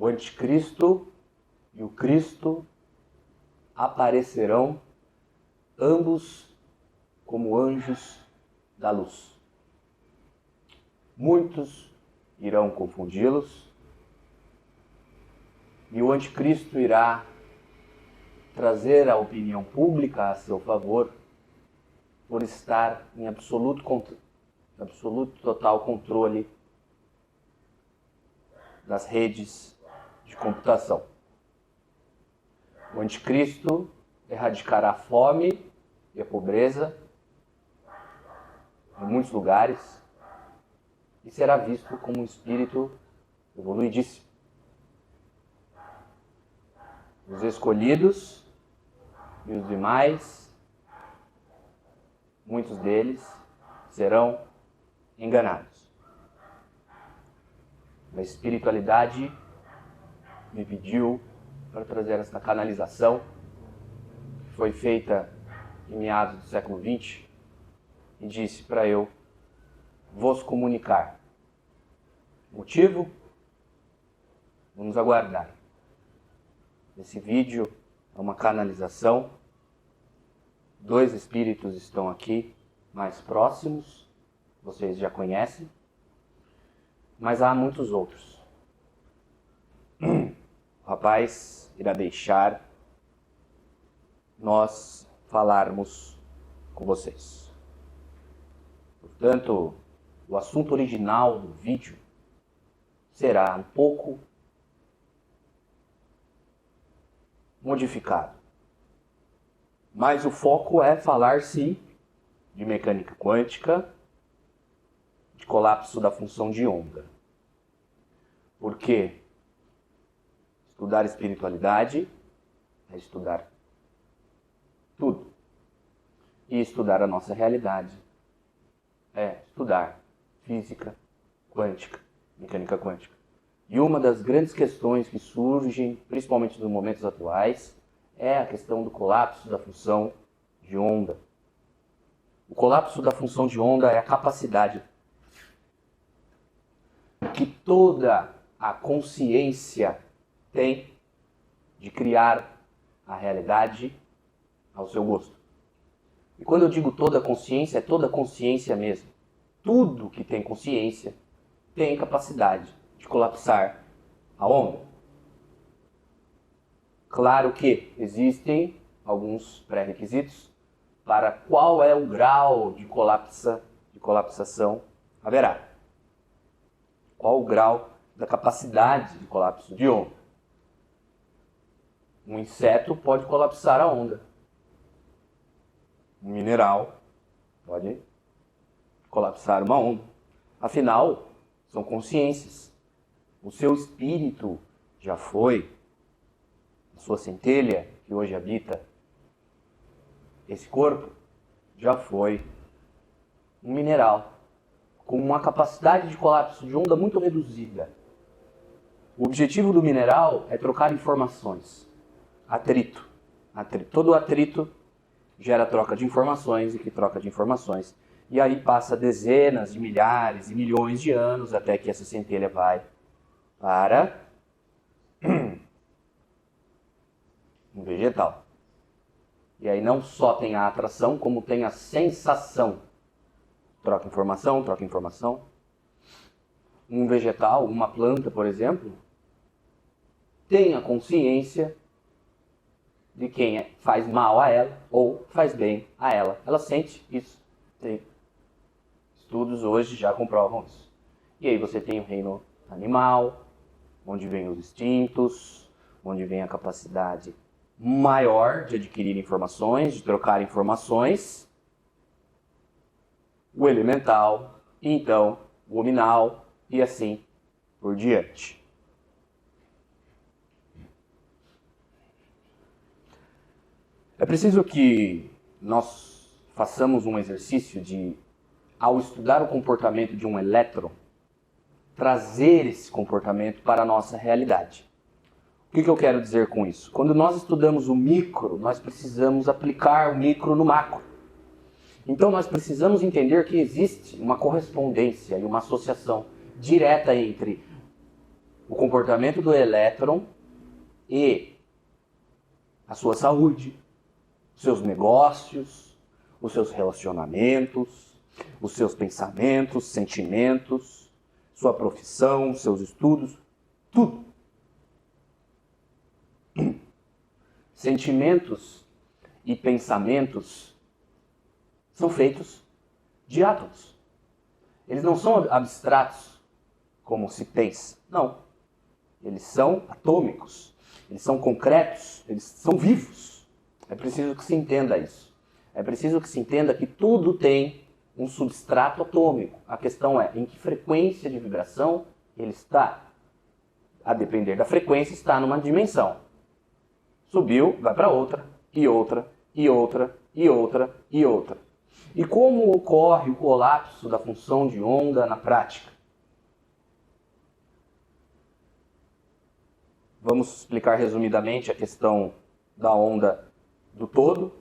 O anticristo e o Cristo aparecerão, ambos como anjos da luz. Muitos irão confundi-los, e o anticristo irá trazer a opinião pública a seu favor por estar em absoluto total controle das redes de computação. O anticristo erradicará a fome e a pobreza em muitos lugares e será visto como um espírito evoluidíssimo. Os escolhidos e os demais, muitos deles, serão enganados. A espiritualidade me pediu para trazer essa canalização, que foi feita em meados do século XX, e disse para eu vos comunicar. Motivo? Vamos aguardar. Esse vídeo é uma canalização. 2 espíritos estão aqui mais próximos, vocês já conhecem, mas há muitos outros. O rapaz irá deixar nós falarmos com vocês. Portanto, o assunto original do vídeo será um pouco modificado. Mas o foco é falar, sim, de mecânica quântica, de colapso da função de onda. Porque estudar espiritualidade é estudar tudo. E estudar a nossa realidade é estudar física quântica, mecânica quântica. E uma das grandes questões que surgem, principalmente nos momentos atuais, é a questão do colapso da função de onda. O colapso da função de onda é a capacidade que toda a consciência tem de criar a realidade ao seu gosto. E quando eu digo toda a consciência, é toda a consciência mesmo. Tudo que tem consciência tem capacidade de colapsar a onda. Claro que existem alguns pré-requisitos para qual é o grau de colapsação haverá. Qual o grau da capacidade de colapso de onda. Um inseto pode colapsar a onda. Um mineral pode colapsar uma onda. Afinal, são consciências. O seu espírito já foi, a sua centelha, que hoje habita esse corpo, já foi um mineral com uma capacidade de colapso de onda muito reduzida. O objetivo do mineral é trocar informações. Atrito. Todo atrito gera troca de informações, e que troca de informações. E aí passa dezenas de milhares e milhões de anos até que essa centelha vai para um vegetal. E aí não só tem a atração, como tem a sensação. Troca informação, troca informação. Um vegetal, uma planta, por exemplo, tem a consciência de quem faz mal a ela ou faz bem a ela. Ela sente isso. Tem estudos hoje já comprovam isso. E aí você tem o reino animal, onde vem os instintos, onde vem a capacidade maior de adquirir informações, de trocar informações. O elemental, e então o hominal, e assim por diante. É preciso que nós façamos um exercício de, ao estudar o comportamento de um elétron, trazer esse comportamento para a nossa realidade. O que eu quero dizer com isso? Quando nós estudamos o micro, nós precisamos aplicar o micro no macro. Então nós precisamos entender que existe uma correspondência e uma associação direta entre o comportamento do elétron e a sua saúde, os seus negócios, os seus relacionamentos, os seus pensamentos, sentimentos, sua profissão, seus estudos, tudo. Sentimentos e pensamentos são feitos de átomos. Eles não são abstratos, como se pensa. Não. Eles são atômicos. Eles são concretos. Eles são vivos. É preciso que se entenda isso. É preciso que se entenda que tudo tem um substrato atômico. A questão é em que frequência de vibração ele está. A depender da frequência, está numa dimensão. Subiu, vai para outra, e outra, e outra, e outra, e outra. E como ocorre o colapso da função de onda na prática? Vamos explicar resumidamente a questão da onda do todo,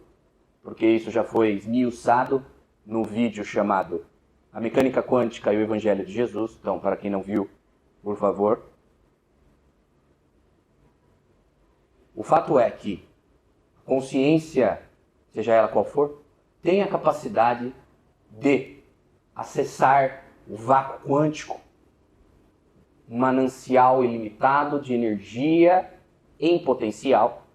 porque isso já foi esmiuçado no vídeo chamado A Mecânica Quântica e o Evangelho de Jesus. Então, para quem não viu, por favor. O fato é que a consciência, seja ela qual for, tem a capacidade de acessar o vácuo quântico, um manancial ilimitado de energia em potencial,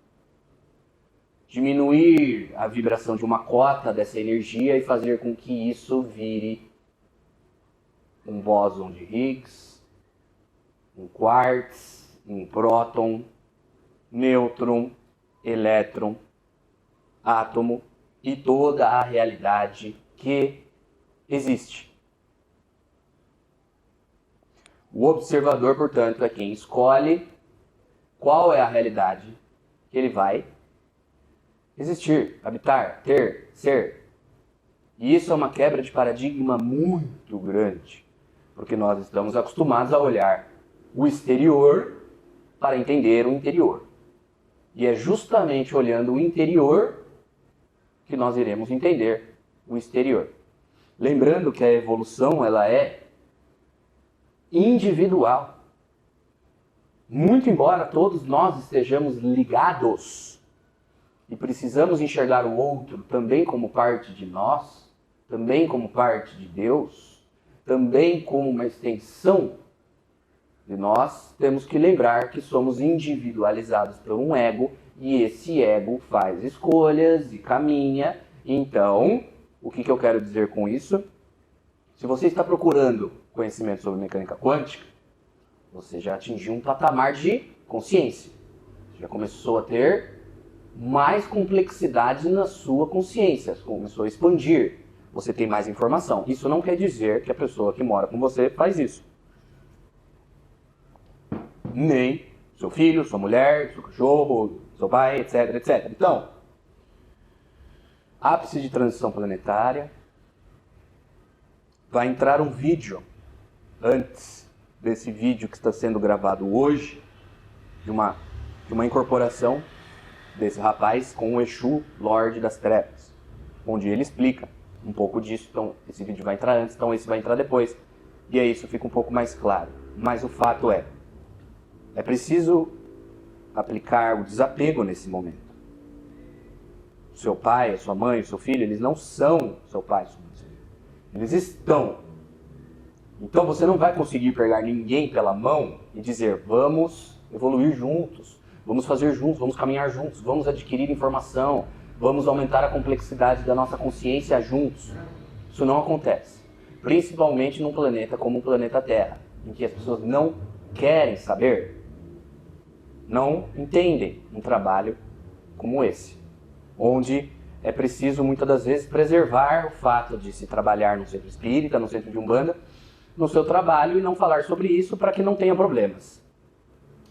diminuir a vibração de uma cota dessa energia e fazer com que isso vire um bóson de Higgs, um quartz, um próton, nêutron, elétron, átomo e toda a realidade que existe. O observador, portanto, é quem escolhe qual é a realidade que ele vai existir, habitar, ter, ser. E isso é uma quebra de paradigma muito grande, porque nós estamos acostumados a olhar o exterior para entender o interior. E é justamente olhando o interior que nós iremos entender o exterior. Lembrando que a evolução ela é individual. Muito embora todos nós estejamos ligados e precisamos enxergar o outro também como parte de nós, também como parte de Deus, também como uma extensão de nós, temos que lembrar que somos individualizados por um ego e esse ego faz escolhas e caminha. Então, o que eu quero dizer com isso? Se você está procurando conhecimento sobre mecânica quântica, você já atingiu um patamar de consciência. Você já começou a ter mais complexidade na sua consciência, começou a expandir. Você tem mais informação. Isso não quer dizer que a pessoa que mora com você faz isso. Nem seu filho, sua mulher, seu cachorro, seu pai, etc, etc. Então, ápice de transição planetária. Vai entrar um vídeo antes desse vídeo que está sendo gravado hoje, de uma incorporação desse rapaz com o Exu, Lorde das Trevas, onde ele explica um pouco disso. Então, esse vídeo vai entrar antes, então esse vai entrar depois. E aí isso fica um pouco mais claro. Mas o fato é preciso aplicar o desapego nesse momento. O seu pai, a sua mãe, o seu filho, eles não são seu pai, sua mãe, seu filho. Eles estão. Então você não vai conseguir pegar ninguém pela mão e dizer, vamos evoluir juntos, vamos fazer juntos, vamos caminhar juntos, vamos adquirir informação, vamos aumentar a complexidade da nossa consciência juntos. Isso não acontece. Principalmente num planeta como o planeta Terra, em que as pessoas não querem saber, não entendem um trabalho como esse, onde é preciso muitas das vezes preservar o fato de se trabalhar no centro espírita, no centro de Umbanda, no seu trabalho e não falar sobre isso para que não tenha problemas.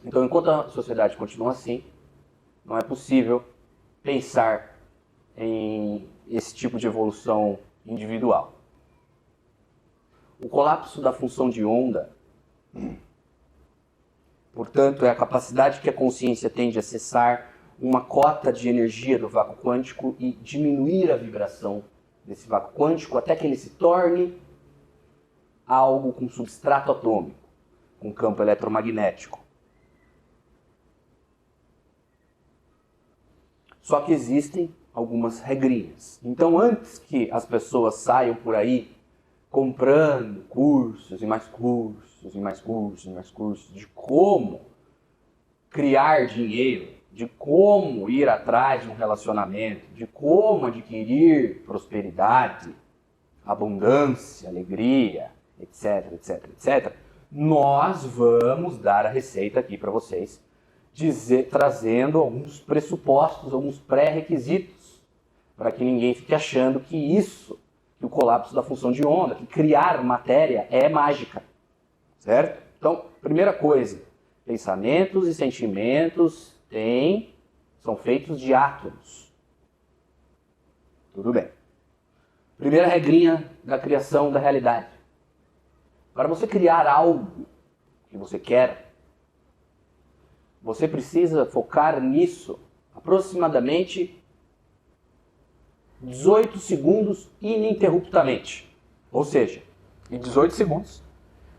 Então, enquanto a sociedade continua assim, não é possível pensar em esse tipo de evolução individual. O colapso da função de onda, portanto, é a capacidade que a consciência tem de acessar uma cota de energia do vácuo quântico e diminuir a vibração desse vácuo quântico até que ele se torne algo com substrato atômico. com campo eletromagnético. Só que existem algumas regrinhas. Então, antes que as pessoas saiam por aí comprando cursos e mais cursos e mais cursos e mais cursos de como criar dinheiro, de como ir atrás de um relacionamento, de como adquirir prosperidade, abundância, alegria, etc, etc, etc, nós vamos dar a receita aqui para vocês, trazendo alguns pressupostos, alguns pré-requisitos, para que ninguém fique achando que isso, que o colapso da função de onda, que criar matéria é mágica, certo? Então, primeira coisa, pensamentos e sentimentos são feitos de átomos. Tudo bem. Primeira regrinha da criação da realidade. Para você criar algo que você quer, você precisa focar nisso aproximadamente 18 segundos ininterruptamente. Ou seja, em 18 segundos,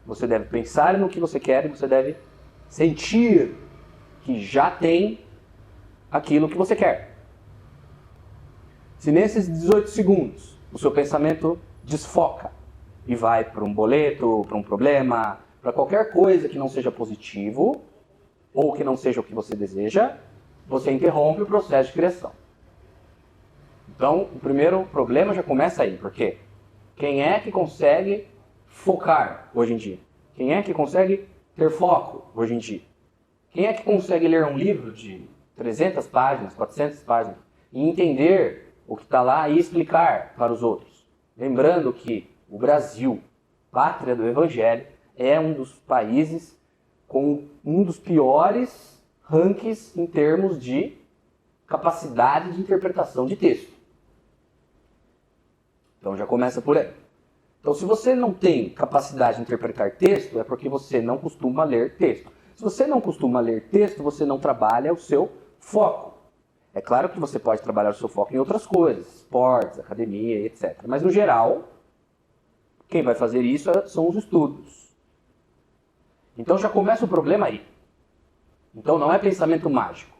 você deve pensar no que você quer e você deve sentir que já tem aquilo que você quer. Se nesses 18 segundos o seu pensamento desfoca e vai para um boleto, para um problema, para qualquer coisa que não seja positivo ou que não seja o que você deseja, você interrompe o processo de criação. Então, o primeiro problema já começa aí, porque quem é que consegue focar hoje em dia? Quem é que consegue ter foco hoje em dia? Quem é que consegue ler um livro de 300 páginas, 400 páginas e entender o que está lá e explicar para os outros? Lembrando que o Brasil, pátria do Evangelho, é um dos países com um dos piores rankings em termos de capacidade de interpretação de texto. Então já começa por aí. Então se você não tem capacidade de interpretar texto, é porque você não costuma ler texto. Se você não costuma ler texto, você não trabalha o seu foco. É claro que você pode trabalhar o seu foco em outras coisas, esportes, academia, etc. Mas no geral, quem vai fazer isso são os estudos. Então já começa o problema aí. Então não é pensamento mágico.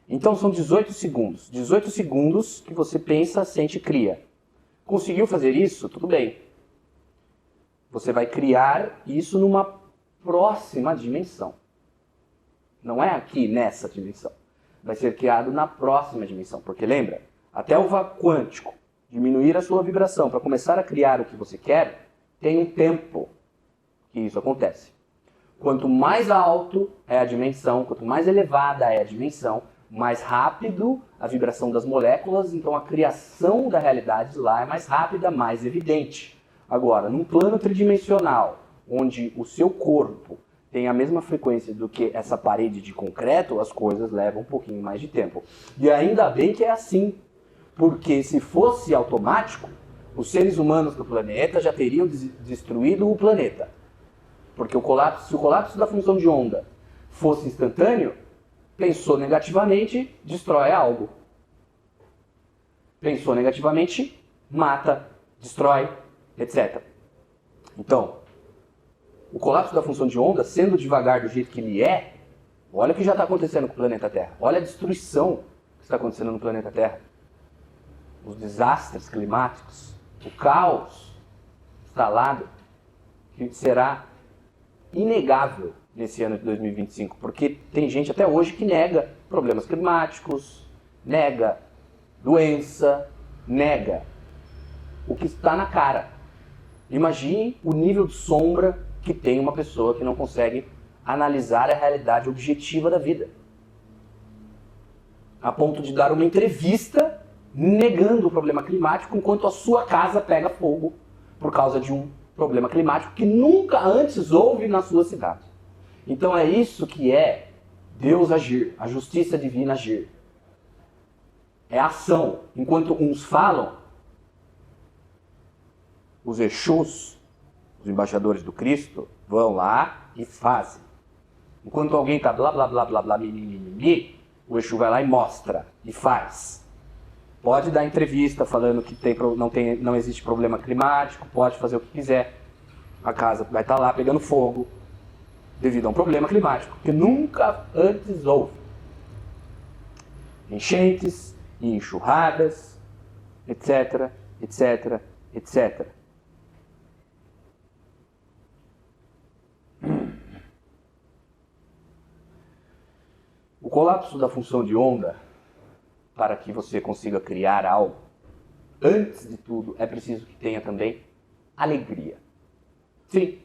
Então são 18 segundos. 18 segundos que você pensa, sente e cria. Conseguiu fazer isso? Tudo bem. Você vai criar isso numa próxima dimensão. Não é aqui nessa dimensão. Vai ser criado na próxima dimensão. Porque lembra, até o vácuo quântico diminuir a sua vibração para começar a criar o que você quer, tem um tempo que isso acontece. Quanto mais alto é a dimensão, quanto mais elevada é a dimensão, mais rápido a vibração das moléculas, então a criação da realidade lá é mais rápida, mais evidente. Agora, num plano tridimensional, onde o seu corpo tem a mesma frequência do que essa parede de concreto, as coisas levam um pouquinho mais de tempo. E ainda bem que é assim, porque se fosse automático, os seres humanos do planeta já teriam destruído o planeta. Porque se o colapso da função de onda fosse instantâneo, pensou negativamente, destrói algo. Pensou negativamente, mata, destrói, etc. Então, o colapso da função de onda, sendo devagar do jeito que ele é, olha o que já está acontecendo com o planeta Terra. Olha a destruição que está acontecendo no planeta Terra. Os desastres climáticos, o caos instalado, que será inegável nesse ano de 2025, porque tem gente até hoje que nega problemas climáticos, nega doença, nega o que está na cara. Imagine o nível de sombra que tem uma pessoa que não consegue analisar a realidade objetiva da vida. A ponto de dar uma entrevista negando o problema climático enquanto a sua casa pega fogo por causa de um problema climático que nunca antes houve na sua cidade. Então é isso que é Deus agir, a justiça divina agir. É ação. Enquanto uns falam, os Exus, os embaixadores do Cristo, vão lá e fazem. Enquanto alguém está blá blá blá blá blá mimimi, o Exu vai lá e mostra e faz. Pode dar entrevista falando que não existe problema climático, pode fazer o que quiser. A casa vai estar lá pegando fogo, devido a um problema climático que nunca antes houve. Enchentes e enxurradas, etc, etc, etc. O colapso da função de onda, para que você consiga criar algo, antes de tudo, é preciso que tenha também alegria. Sim,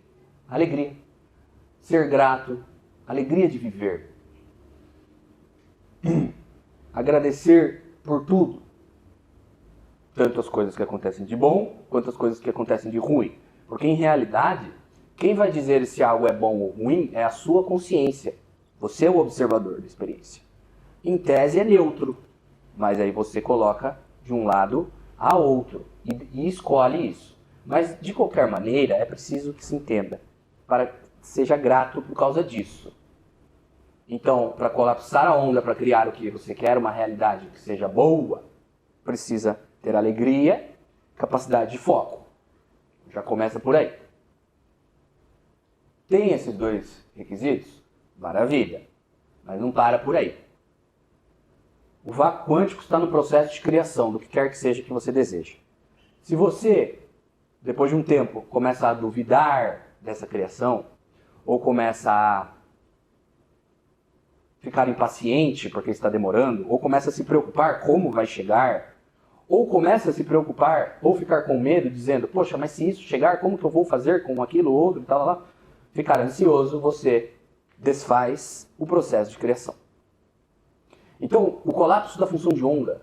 alegria. Ser grato, alegria de viver. Agradecer por tudo. Tanto as coisas que acontecem de bom, quanto as coisas que acontecem de ruim. Porque, em realidade, quem vai dizer se algo é bom ou ruim é a sua consciência. Você é o observador da experiência. Em tese é neutro, mas aí você coloca de um lado a outro e escolhe isso. Mas, de qualquer maneira, é preciso que se entenda, para que seja grato por causa disso. Então, para colapsar a onda, para criar o que você quer, uma realidade que seja boa, precisa ter alegria, capacidade de foco. Já começa por aí. Tem esses dois requisitos? Maravilha. Mas não para por aí. O vácuo quântico está no processo de criação do que quer que seja que você deseje. Se você, depois de um tempo, começa a duvidar dessa criação, ou começa a ficar impaciente porque está demorando, ou começa a se preocupar como vai chegar, ou começa a se preocupar ou ficar com medo, dizendo, poxa, mas se isso chegar, como que eu vou fazer com aquilo, outro, e tal, lá. Ficar ansioso, você desfaz o processo de criação. Então, o colapso da função de onda,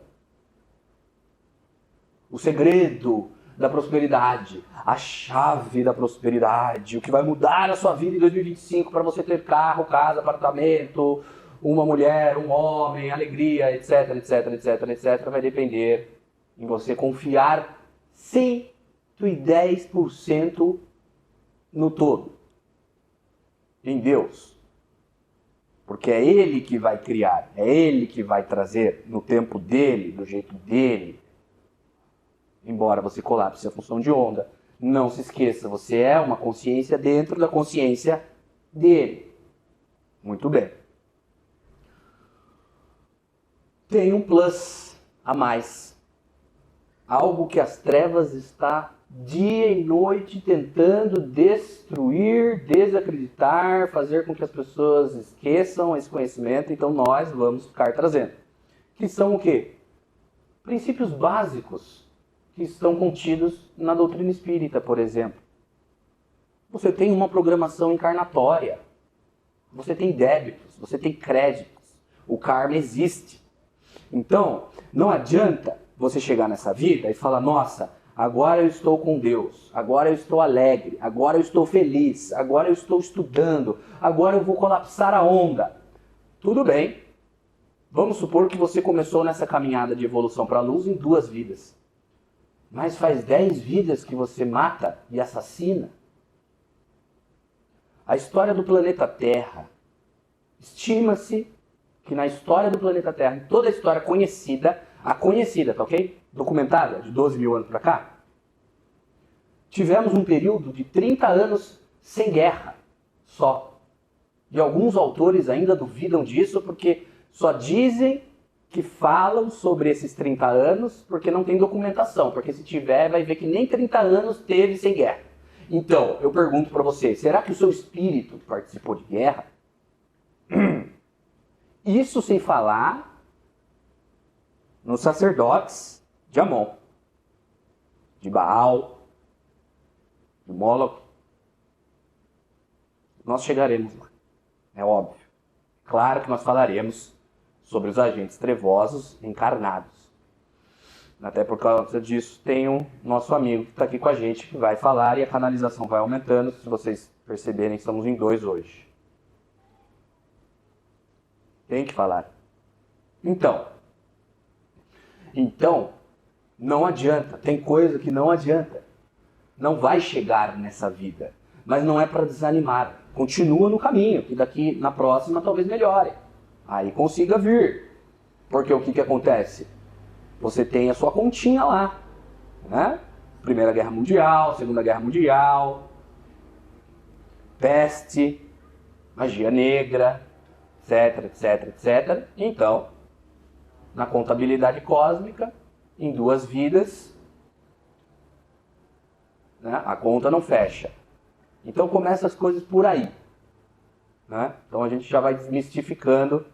o segredo da prosperidade, a chave da prosperidade, o que vai mudar a sua vida em 2025 para você ter carro, casa, apartamento, uma mulher, um homem, alegria, etc, etc, etc, etc, vai depender em você confiar 110% no todo, em Deus. Porque é Ele que vai criar, é Ele que vai trazer no tempo dele, do jeito dele. Embora você colapse a função de onda, não se esqueça, você é uma consciência dentro da consciência dele. Muito bem. Tem um plus a mais. Algo que as trevas está dia e noite tentando destruir, desacreditar, fazer com que as pessoas esqueçam esse conhecimento, então nós vamos ficar trazendo. Que são o quê? Princípios básicos que estão contidos na doutrina espírita, por exemplo. Você tem uma programação encarnatória. Você tem débitos, você tem créditos. O karma existe. Então, não adianta você chegar nessa vida e falar, nossa, agora eu estou com Deus, agora eu estou alegre, agora eu estou feliz, agora eu estou estudando, agora eu vou colapsar a onda. Tudo bem. Vamos supor que você começou nessa caminhada de evolução para a luz em 2 vidas. Mas faz 10 vidas que você mata e assassina. A história do planeta Terra. Estima-se que na história do planeta Terra, em toda a história conhecida, a conhecida, tá ok? Documentada, de 12 mil anos para cá, tivemos um período de 30 anos sem guerra, só. E alguns autores ainda duvidam disso, porque só dizem que falam sobre esses 30 anos porque não tem documentação, porque se tiver vai ver que nem 30 anos teve sem guerra. Então, eu pergunto para você, será que o seu espírito participou de guerra? Isso sem falar nos sacerdotes de Amon, de Baal, de Moloch. Nós chegaremos lá, é óbvio. Claro que nós falaremos sobre os agentes trevosos encarnados. Até por causa disso, tem um nosso amigo que está aqui com a gente, que vai falar e a canalização vai aumentando. Se vocês perceberem, estamos em 2 hoje. Tem que falar. Então, não adianta. Tem coisa que não adianta. Não vai chegar nessa vida. Mas não é para desanimar. Continua no caminho, que daqui na próxima talvez melhore. Aí consiga vir. Porque o que acontece? Você tem a sua continha lá. Né? Primeira Guerra Mundial, Segunda Guerra Mundial, peste, magia negra, etc, etc, etc. Então, na contabilidade cósmica, em 2 vidas, né, a conta não fecha. Então começa as coisas por aí. Né? Então a gente já vai desmistificando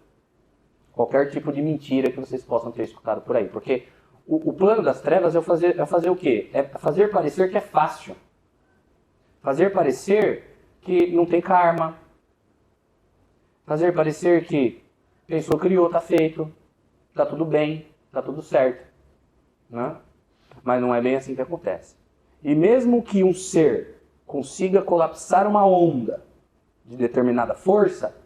qualquer tipo de mentira que vocês possam ter escutado por aí. Porque o plano das trevas é fazer o quê? É fazer parecer que é fácil. Fazer parecer que não tem karma. Fazer parecer que pensou, criou, tá feito. Tá tudo bem, tá tudo certo. Né? Mas não é bem assim que acontece. E mesmo que um ser consiga colapsar uma onda de determinada força,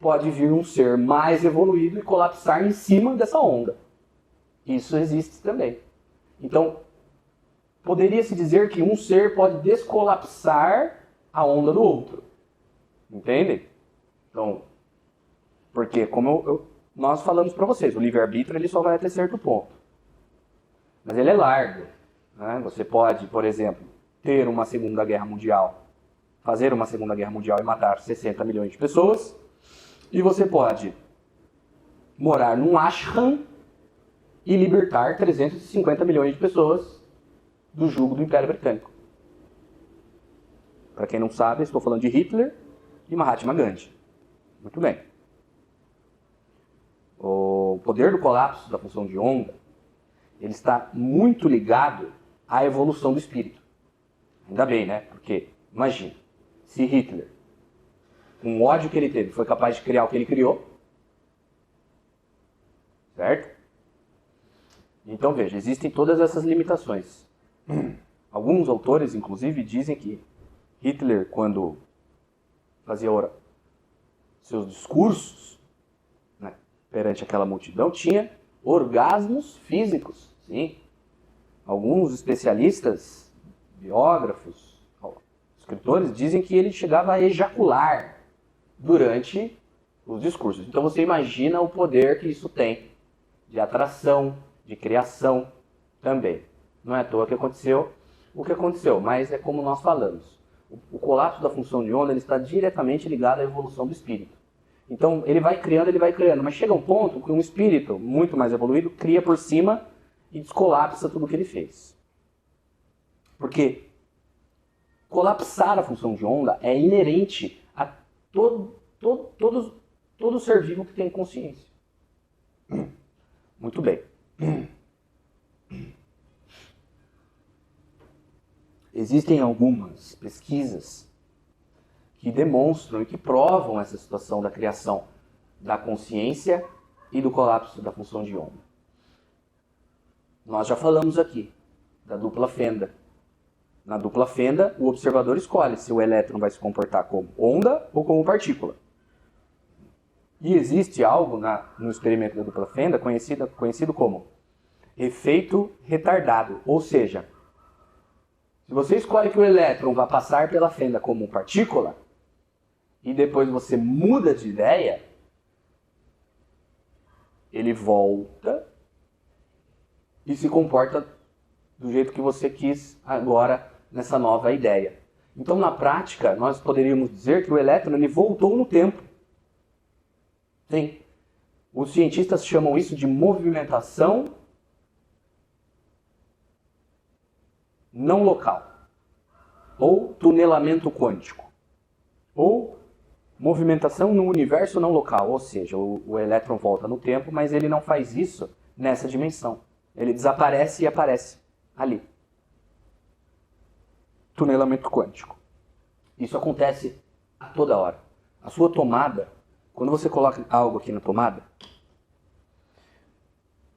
pode vir um ser mais evoluído e colapsar em cima dessa onda. Isso existe também. Então, poderia-se dizer que um ser pode descolapsar a onda do outro. Entende? Então, porque como nós falamos para vocês, o livre-arbítrio ele só vai até certo ponto. Mas ele é largo. Né? Você pode, por exemplo, ter uma Segunda Guerra Mundial, fazer uma Segunda Guerra Mundial e matar 60 milhões de pessoas. E você pode morar num ashram e libertar 350 milhões de pessoas do jugo do Império Britânico. Para quem não sabe, estou falando de Hitler e Mahatma Gandhi. Muito bem. O poder do colapso da função de onda, ele está muito ligado à evolução do espírito. Ainda bem, né? Porque, imagina, se Hitler, com o ódio que ele teve, foi capaz de criar o que ele criou, certo? Então, veja, existem todas essas limitações. Alguns autores, inclusive, dizem que Hitler, quando fazia seus discursos, né, perante aquela multidão, tinha orgasmos físicos. Sim. Alguns especialistas, biógrafos, escritores, dizem que ele chegava a ejacular durante os discursos. Então você imagina o poder que isso tem de atração, de criação também. Não é à toa que aconteceu o que aconteceu, mas é como nós falamos. O colapso da função de onda ele está diretamente ligado à evolução do espírito. Então ele vai criando, mas chega um ponto que um espírito muito mais evoluído cria por cima e descolapsa tudo o que ele fez. Porque colapsar a função de onda é inerente a todo ser vivo que tem consciência. Muito bem. Existem algumas pesquisas que demonstram e que provam essa situação da criação da consciência e do colapso da função de onda. Nós já falamos aqui da dupla fenda. Na dupla fenda, o observador escolhe se o elétron vai se comportar como onda ou como partícula. E existe algo no experimento da dupla fenda conhecido como efeito retardado. Ou seja, se você escolhe que o elétron vai passar pela fenda como partícula, e depois você muda de ideia, ele volta e se comporta do jeito que você quis agora nessa nova ideia. Então, na prática, nós poderíamos dizer que o elétron ele voltou no tempo. Sim. Os cientistas chamam isso de movimentação não local, ou tunelamento quântico, ou movimentação no universo não local, ou seja, o elétron volta no tempo, mas ele não faz isso nessa dimensão. Ele desaparece e aparece ali. Tunelamento quântico. Isso acontece a toda hora. A sua tomada, quando você coloca algo aqui na tomada,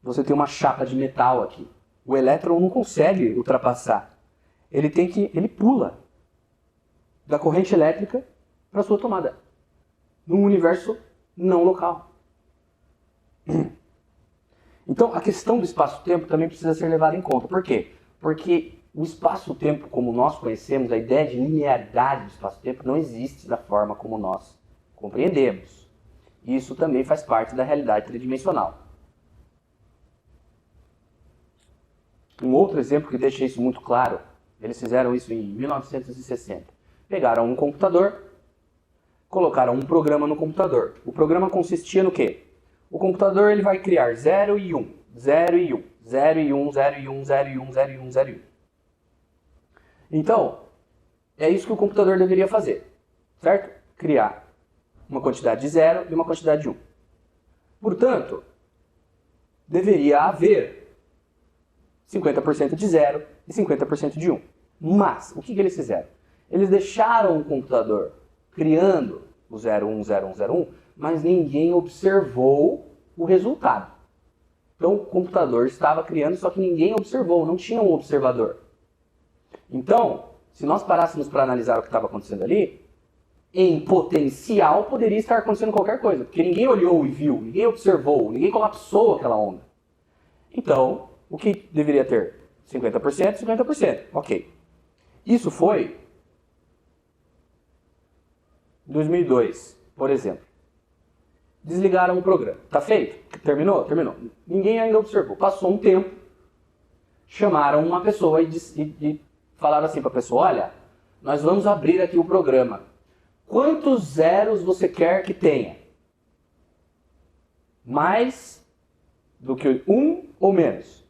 você tem uma chapa de metal aqui. O elétron não consegue ultrapassar. Ele pula da corrente elétrica para a sua tomada, num universo não local. Então, a questão do espaço-tempo também precisa ser levada em conta. Por quê? Porque o espaço-tempo, como nós conhecemos, a ideia de linearidade do espaço-tempo não existe da forma como nós compreendemos. Isso também faz parte da realidade tridimensional. Um outro exemplo que deixa isso muito claro, eles fizeram isso em 1960. Pegaram um computador, colocaram um programa no computador. O programa consistia no quê? O computador ele vai criar 0 e 1, 0 e 1, 0 e 1, 0 e 1, 0 e 1, 0 e 1, 0 e 1. Então, é isso que o computador deveria fazer, certo? Criar uma quantidade de 0 e uma quantidade de 1. Portanto, deveria haver 50% de 0 e 50% de 1. Mas, o que eles fizeram? Eles deixaram o computador criando o 0, 1, 0, 1, 0, 1, mas ninguém observou o resultado. Então, o computador estava criando, só que ninguém observou, não tinha um observador. Então, se nós parássemos para analisar o que estava acontecendo ali, em potencial poderia estar acontecendo qualquer coisa, porque ninguém olhou e viu, ninguém observou, ninguém colapsou aquela onda. Então, o que deveria ter? 50%, 50%. Ok. Isso foi em 2002, por exemplo. Desligaram o programa. Tá feito? Terminou? Terminou. Ninguém ainda observou. Passou um tempo, chamaram uma pessoa e falaram assim para a pessoa, olha, nós vamos abrir aqui o programa. Quantos zeros você quer que tenha? Mais do que 1 ou menos?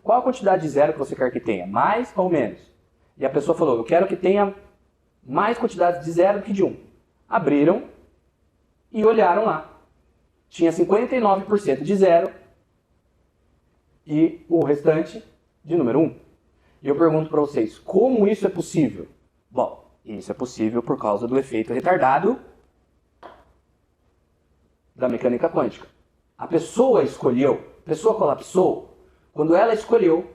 Qual a quantidade de zero que você quer que tenha? Mais ou menos? E a pessoa falou, eu quero que tenha mais quantidade de 0 do que de 1. Abriram e olharam lá. Tinha 59% de 0 e o restante de número 1. E eu pergunto para vocês, como isso é possível? Bom, isso é possível por causa do efeito retardado da mecânica quântica. A pessoa escolheu, a pessoa colapsou, quando ela escolheu,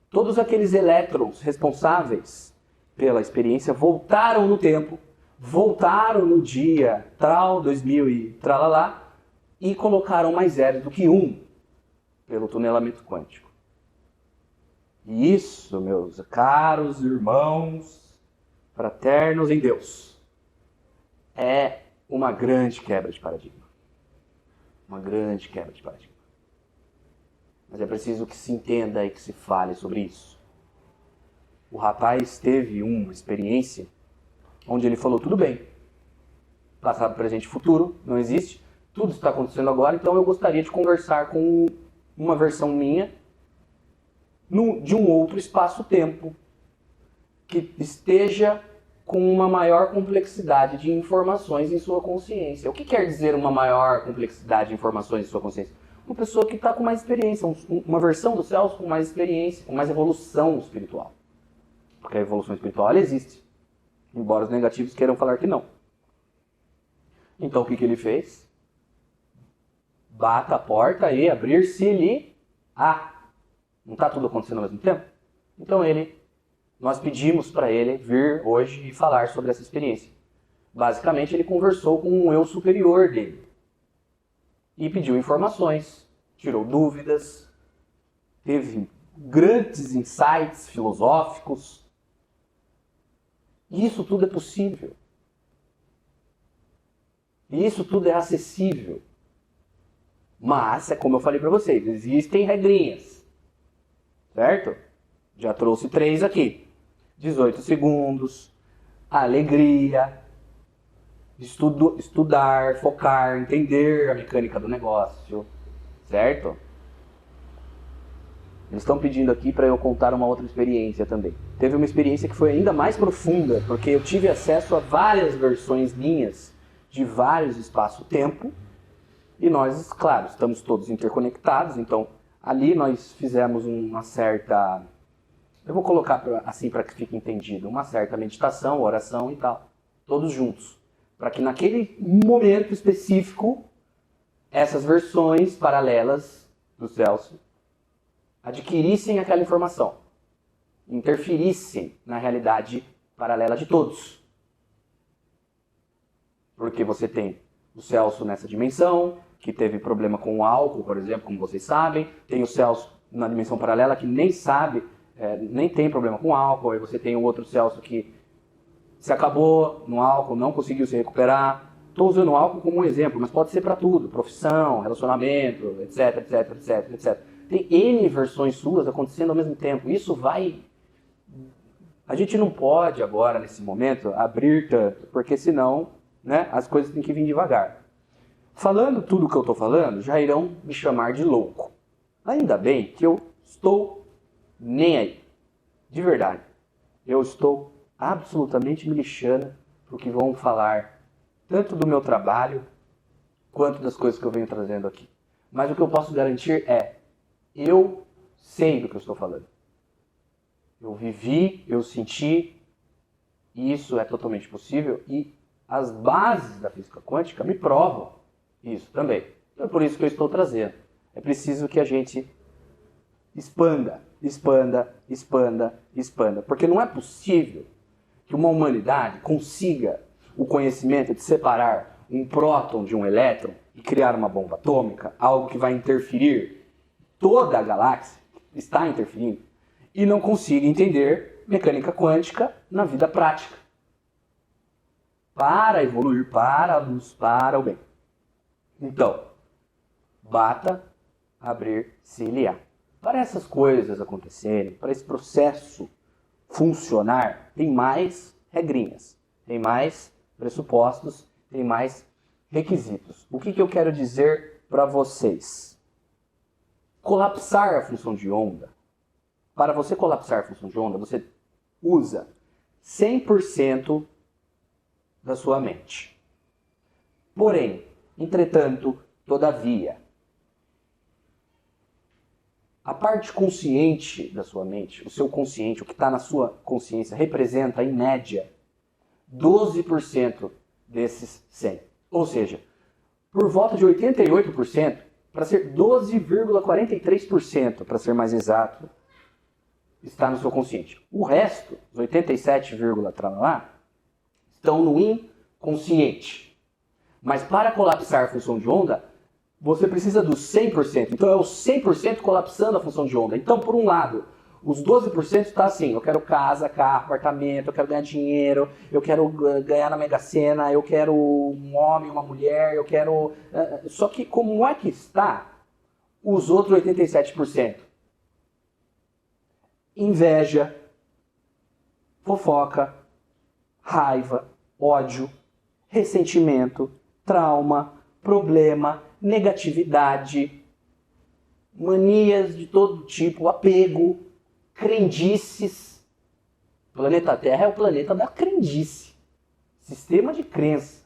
todos aqueles elétrons responsáveis pela experiência voltaram no tempo, voltaram no dia tal, 2000 e tralalá, e colocaram mais 0 do que 1 pelo tunelamento quântico. E isso, meus caros irmãos, fraternos em Deus, é uma grande quebra de paradigma. Uma grande quebra de paradigma. Mas é preciso que se entenda e que se fale sobre isso. O rapaz teve uma experiência onde ele falou, tudo bem, passado, presente e futuro não existe, tudo está acontecendo agora, então eu gostaria de conversar com uma versão minha de um outro espaço-tempo que esteja com uma maior complexidade de informações em sua consciência. O que quer dizer uma maior complexidade de informações em sua consciência? Uma pessoa que está com mais experiência, uma versão do Celso com mais experiência, com mais evolução espiritual. Porque a evolução espiritual ela existe, embora os negativos queiram falar que não. Então o que ele fez? Bata a porta e abrir-se-lhe a... Não está tudo acontecendo ao mesmo tempo? Então nós pedimos para ele vir hoje e falar sobre essa experiência. Basicamente ele conversou com um eu superior dele. E pediu informações, tirou dúvidas, teve grandes insights filosóficos. E isso tudo é possível. E isso tudo é acessível. Mas, é como eu falei para vocês, existem regrinhas. Certo? Já trouxe 3 aqui. 18 segundos, alegria, estudar, focar, entender a mecânica do negócio. Certo? Eles estão pedindo aqui para eu contar uma outra experiência também. Teve uma experiência que foi ainda mais profunda, porque eu tive acesso a várias versões minhas de vários espaço-tempo. E nós, claro, estamos todos interconectados, então ali nós fizemos uma certa... Eu vou colocar assim para que fique entendido. Uma certa meditação, oração e tal. Todos juntos. Para que naquele momento específico, essas versões paralelas do Celso adquirissem aquela informação. Interferissem na realidade paralela de todos. Porque você tem o Celso nessa dimensão, que teve problema com o álcool, por exemplo, como vocês sabem. Tem o Celso na dimensão paralela que nem sabe, nem tem problema com álcool. Aí você tem o outro Celso que se acabou no álcool, não conseguiu se recuperar. Estou usando o álcool como um exemplo, mas pode ser para tudo. Profissão, relacionamento, etc, etc, etc, etc. Tem N versões suas acontecendo ao mesmo tempo. Isso vai A gente não pode agora, nesse momento, abrir tanto, porque senão, né, as coisas têm que vir devagar. Falando tudo o que eu estou falando, já irão me chamar de louco. Ainda bem que eu estou nem aí. De verdade. Eu estou absolutamente me lixando pro que vão falar, tanto do meu trabalho, quanto das coisas que eu venho trazendo aqui. Mas o que eu posso garantir é, eu sei do que eu estou falando. Eu vivi, eu senti, e isso é totalmente possível, e as bases da física quântica me provam isso também. Então é por isso que eu estou trazendo. É preciso que a gente expanda, porque não é possível que uma humanidade consiga o conhecimento de separar um próton de um elétron e criar uma bomba atômica, algo que vai interferir toda a galáxia, está interferindo, e não consiga entender mecânica quântica na vida prática. Para evoluir, para a luz, para o bem. Então, bata, abrir, ciliar. Para essas coisas acontecerem, para esse processo funcionar, tem mais regrinhas, tem mais pressupostos, tem mais requisitos. O que eu quero dizer para vocês? Colapsar a função de onda. Para você colapsar a função de onda, você usa 100% da sua mente. Porém, entretanto, todavia, a parte consciente da sua mente, o seu consciente, o que está na sua consciência, representa, em média, 12% desses 100. Ou seja, por volta de 88%, para ser 12,43%, para ser mais exato, está no seu consciente. O resto, os 87, lá, estão no inconsciente. Mas para colapsar a função de onda, você precisa dos 100%. Então é o 100% colapsando a função de onda. Então, por um lado, os 12% está assim, eu quero casa, carro, apartamento, eu quero ganhar dinheiro, eu quero ganhar na Mega Sena, eu quero um homem, uma mulher, eu quero... Só que como é que está os outros 87%? Inveja, fofoca, raiva, ódio, ressentimento, trauma, problema, negatividade, manias de todo tipo, apego, crendices. O planeta Terra é o planeta da crendice. Sistema de crença.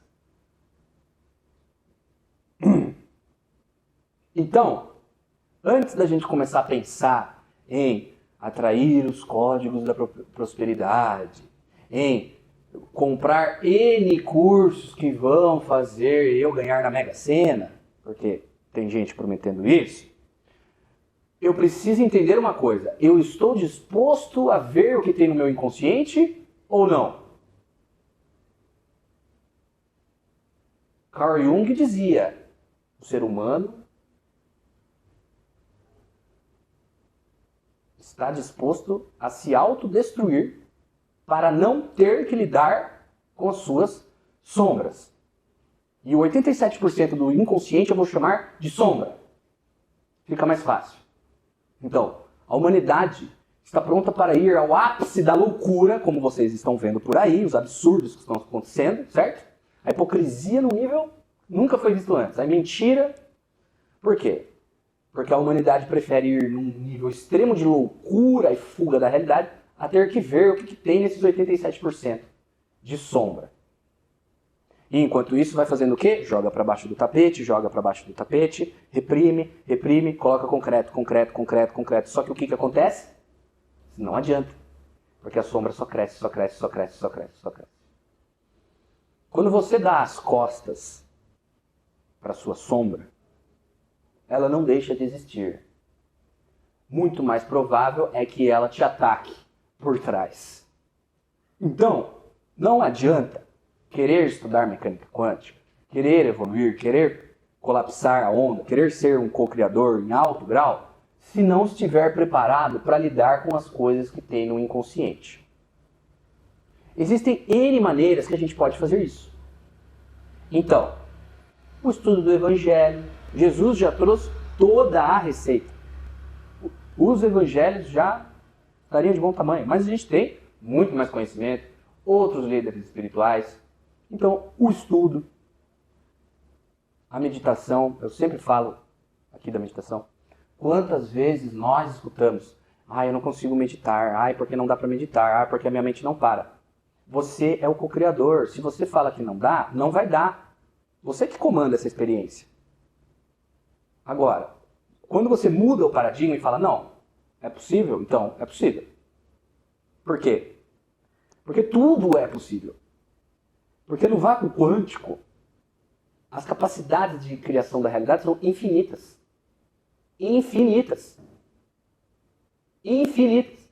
Então, antes da gente começar a pensar em atrair os códigos da prosperidade, em comprar N cursos que vão fazer eu ganhar na Mega Sena, porque tem gente prometendo isso, eu preciso entender uma coisa. Eu estou disposto a ver o que tem no meu inconsciente ou não? Carl Jung dizia, o ser humano está disposto a se autodestruir para não ter que lidar com as suas sombras. E o 87% do inconsciente eu vou chamar de sombra. Fica mais fácil. Então, a humanidade está pronta para ir ao ápice da loucura, como vocês estão vendo por aí, os absurdos que estão acontecendo, certo? A hipocrisia no nível nunca foi visto antes. A mentira, por quê? Porque a humanidade prefere ir num nível extremo de loucura e fuga da realidade a ter que ver o que tem nesses 87% de sombra. E enquanto isso vai fazendo o quê? Joga para baixo do tapete, joga para baixo do tapete, reprime, coloca concreto. Só que o que acontece? Não adianta. Porque a sombra só cresce. Quando você dá as costas para a sua sombra, ela não deixa de existir. Muito mais provável é que ela te ataque por trás. Então, não adianta querer estudar mecânica quântica, querer evoluir, querer colapsar a onda, querer ser um co-criador em alto grau, se não estiver preparado para lidar com as coisas que tem no inconsciente. Existem N maneiras que a gente pode fazer isso. Então, o estudo do Evangelho, Jesus já trouxe toda a receita. Os evangelhos já estariam de bom tamanho, mas a gente tem muito mais conhecimento, outros líderes espirituais. Então, o estudo, a meditação, eu sempre falo aqui da meditação, quantas vezes nós escutamos, eu não consigo meditar, porque não dá para meditar, porque a minha mente não para. Você é o co-criador. Se você fala que não dá, não vai dar. Você que comanda essa experiência. Agora, quando você muda o paradigma e fala, não, é possível, então é possível. Por quê? Porque tudo é possível. Porque no vácuo quântico, as capacidades de criação da realidade são infinitas. Infinitas. Infinitas.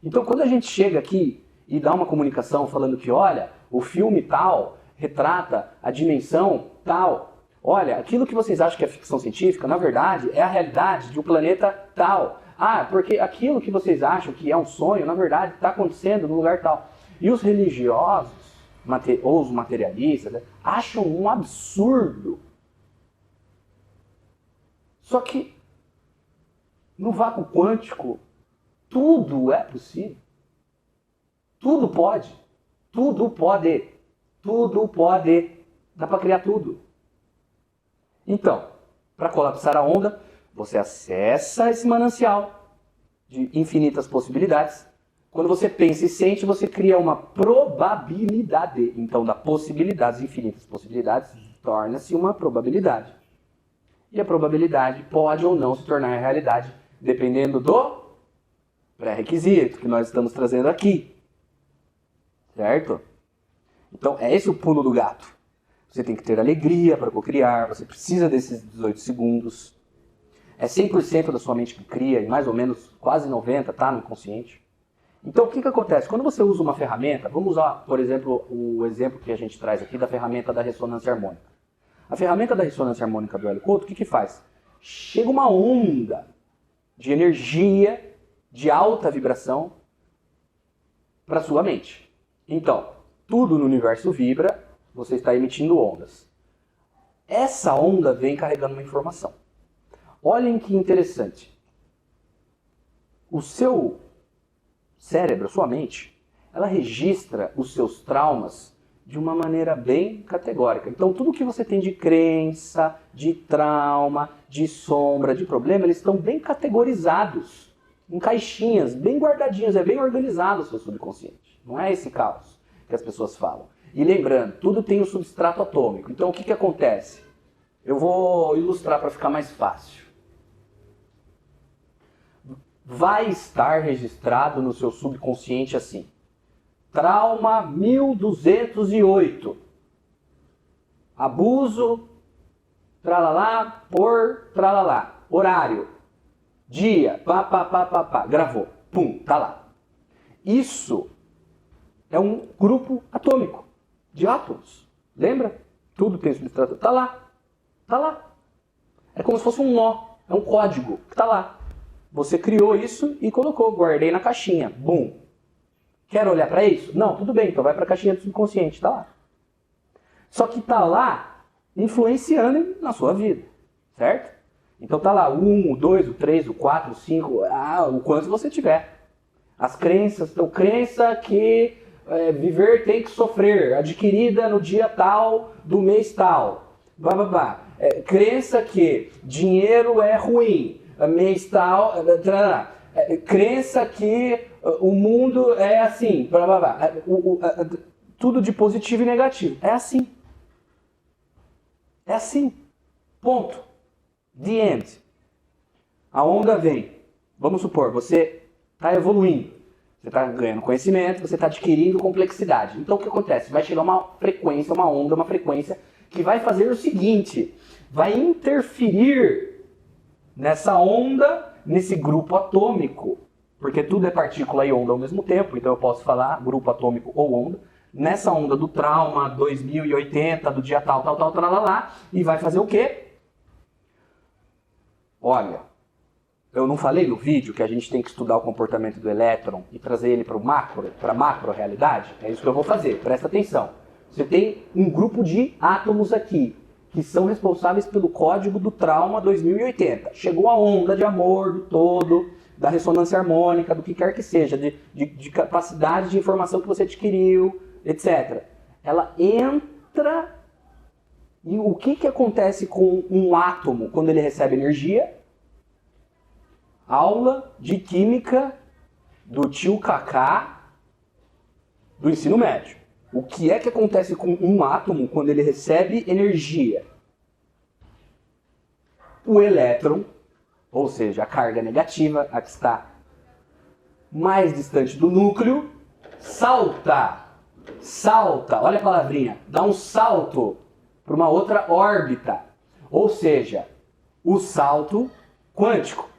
Então, quando a gente chega aqui e dá uma comunicação falando que, olha, o filme tal retrata a dimensão tal. Olha, aquilo que vocês acham que é ficção científica, na verdade, é a realidade de um planeta tal. Porque aquilo que vocês acham que é um sonho, na verdade, está acontecendo no lugar tal. E os religiosos, ou os materialistas, né, acham um absurdo. Só que, no vácuo quântico, tudo é possível. Tudo pode. Tudo pode. Tudo pode. Dá para criar tudo. Então, para colapsar a onda, você acessa esse manancial de infinitas possibilidades. Quando você pensa e sente, você cria uma probabilidade. Então, da possibilidades, infinitas possibilidades, torna-se uma probabilidade. E a probabilidade pode ou não se tornar realidade, dependendo do pré-requisito que nós estamos trazendo aqui. Certo? Então, é esse o pulo do gato. Você tem que ter alegria para cocriar, você precisa desses 18 segundos. É 100% da sua mente que cria, e mais ou menos quase 90% está no inconsciente. Então, o que acontece? Quando você usa uma ferramenta, vamos usar, por exemplo, o exemplo que a gente traz aqui da ferramenta da ressonância harmônica. A ferramenta da ressonância harmônica do Hélio Couto, o que faz? Chega uma onda de energia, de alta vibração, para a sua mente. Então, tudo no universo vibra, você está emitindo ondas. Essa onda vem carregando uma informação. Olhem que interessante. O seu cérebro, a sua mente, ela registra os seus traumas de uma maneira bem categórica. Então, tudo que você tem de crença, de trauma, de sombra, de problema, eles estão bem categorizados, em caixinhas, bem guardadinhos, é bem organizado o seu subconsciente. Não é esse caos que as pessoas falam. E lembrando, tudo tem um substrato atômico. Então, o que acontece? Eu vou ilustrar para ficar mais fácil. Vai estar registrado no seu subconsciente assim. Trauma 1208. Abuso, tralalá, por tralalá. Horário, dia, pá. Gravou. Pum, tá lá. Isso é um grupo atômico de átomos. Lembra? Tudo tem substrato. Tá lá. Tá lá. É como se fosse um nó. É um código que tá lá. Você criou isso e colocou. Guardei na caixinha. Bum. Quer olhar para isso? Não, tudo bem. Então vai para a caixinha do subconsciente. Tá lá. Só que tá lá influenciando na sua vida. Certo? Então tá lá o 1, o 2, o 3, o 4, o 5, o quanto você tiver. As crenças. Então, crença que viver tem que sofrer, adquirida no dia tal, do mês tal. Crença que dinheiro é ruim, mês tal. Crença que o mundo é assim. Tudo de positivo e negativo. É assim. É assim. Ponto. The end. A onda vem. Vamos supor, você está evoluindo. Você está ganhando conhecimento, você está adquirindo complexidade. Então o que acontece? Vai chegar uma frequência, uma onda, uma frequência que vai fazer o seguinte, vai interferir nessa onda, nesse grupo atômico, porque tudo é partícula e onda ao mesmo tempo, então eu posso falar grupo atômico ou onda, nessa onda do trauma 2080, do dia tal, e vai fazer o quê? Olha, eu não falei no vídeo que a gente tem que estudar o comportamento do elétron e trazer ele para a macro realidade? É isso que eu vou fazer, presta atenção. Você tem um grupo de átomos aqui, que são responsáveis pelo código do trauma 2080. Chegou a onda de amor do todo, da ressonância harmônica, do que quer que seja, de capacidade de informação que você adquiriu, etc. Ela entra. E o que acontece com um átomo quando ele recebe energia? Aula de química do tio Kaká do ensino médio. O que é que acontece com um átomo quando ele recebe energia? O elétron, ou seja, a carga negativa, a que está mais distante do núcleo, salta, olha a palavrinha, dá um salto para uma outra órbita. Ou seja, o salto quântico.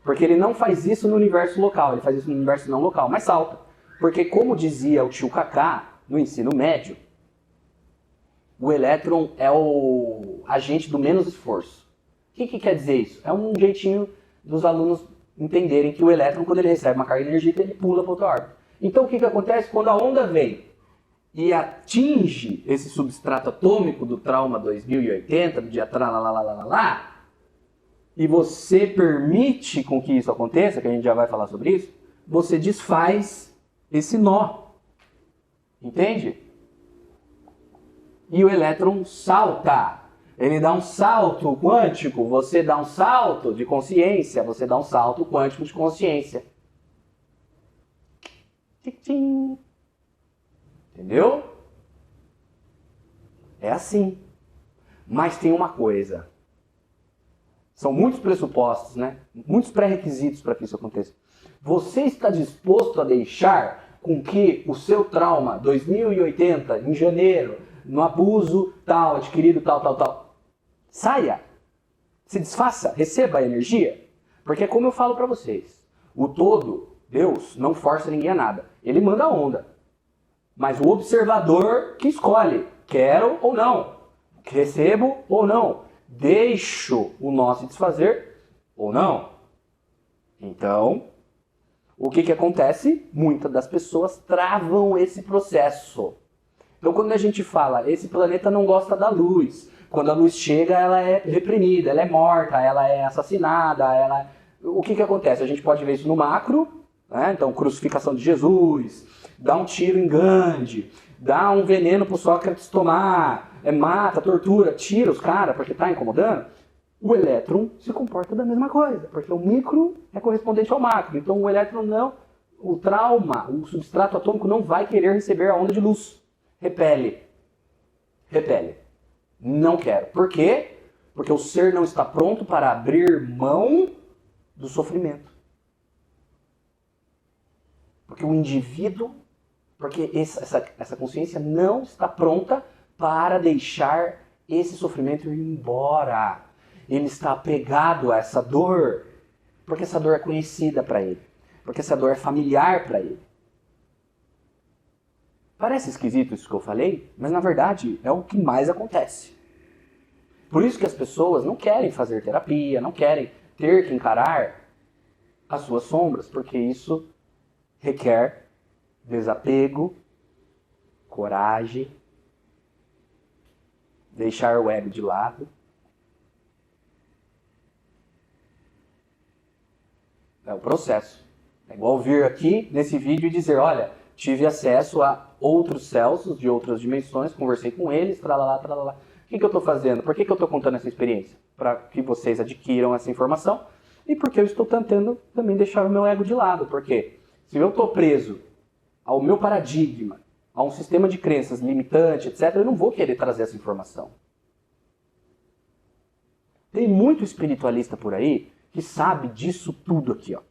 Porque ele não faz isso no universo local, ele faz isso no universo não local, mas salta. Porque, como dizia o tio Kaká no ensino médio, o elétron é o agente do menos esforço. O que quer dizer isso? É um jeitinho dos alunos entenderem que o elétron, quando ele recebe uma carga energética, ele pula para outra órbita. Então, o que acontece quando a onda vem e atinge esse substrato atômico do trauma 2080, do dia lá, e você permite com que isso aconteça, que a gente já vai falar sobre isso, você desfaz esse nó. Entende? E o elétron salta. Ele dá um salto quântico, você dá um salto de consciência, você dá um salto quântico de consciência. Tchim. Entendeu? É assim. Mas tem uma coisa. São muitos pressupostos, né? Muitos pré-requisitos para que isso aconteça. Você está disposto a deixar com que o seu trauma 2080, em janeiro, no abuso tal, adquirido tal, saia? Se desfaça? Receba a energia? Porque é como eu falo para vocês. O todo, Deus, não força ninguém a nada. Ele manda a onda. Mas o observador que escolhe, quero ou não, recebo ou não, deixo o nó se desfazer ou não. Então, o que acontece? Muitas das pessoas travam esse processo. Então, quando a gente fala, esse planeta não gosta da luz, quando a luz chega, ela é reprimida, ela é morta, ela é assassinada, O que acontece? A gente pode ver isso no macro, né? Então, crucificação de Jesus, dá um tiro em Gandhi, dá um veneno pro Sócrates tomar, mata, tortura, tira os caras porque tá incomodando. O elétron se comporta da mesma coisa, porque o micro é correspondente ao macro. Então o elétron não, o trauma, o substrato atômico não vai querer receber a onda de luz. Repele. Não quero. Por quê? Porque o ser não está pronto para abrir mão do sofrimento. Porque o indivíduo, porque essa consciência não está pronta para deixar esse sofrimento ir embora. Ele está apegado a essa dor, porque essa dor é conhecida para ele, porque essa dor é familiar para ele. Parece esquisito isso que eu falei, mas na verdade é o que mais acontece. Por isso que as pessoas não querem fazer terapia, não querem ter que encarar as suas sombras, porque isso requer desapego, coragem, deixar o ego de lado. É o processo. É igual vir aqui nesse vídeo e dizer, olha, tive acesso a outros Celsos de outras dimensões, conversei com eles, tralalá. O que eu estou fazendo? Por que eu estou contando essa experiência? Para que vocês adquiram essa informação e porque eu estou tentando também deixar o meu ego de lado. Porque se eu estou preso ao meu paradigma, a um sistema de crenças limitante, etc., eu não vou querer trazer essa informação. Tem muito espiritualista por aí que sabe disso tudo aqui, ó.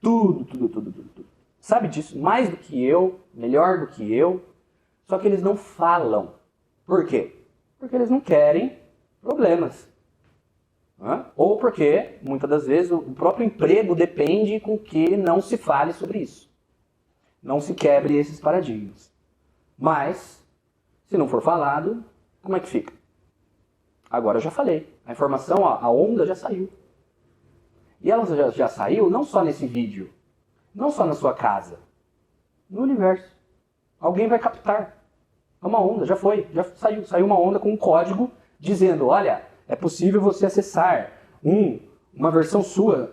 Tudo. Sabe disso mais do que eu, melhor do que eu, só que eles não falam. Por quê? Porque eles não querem problemas. Ou porque, muitas das vezes, o próprio emprego depende com que não se fale sobre isso. Não se quebre esses paradigmas. Mas, se não for falado, como é que fica? Agora eu já falei. A informação, a onda já saiu. E ela já saiu não só nesse vídeo, não só na sua casa, no universo. Alguém vai captar. É uma onda, já saiu uma onda com um código dizendo, olha, é possível você acessar uma versão sua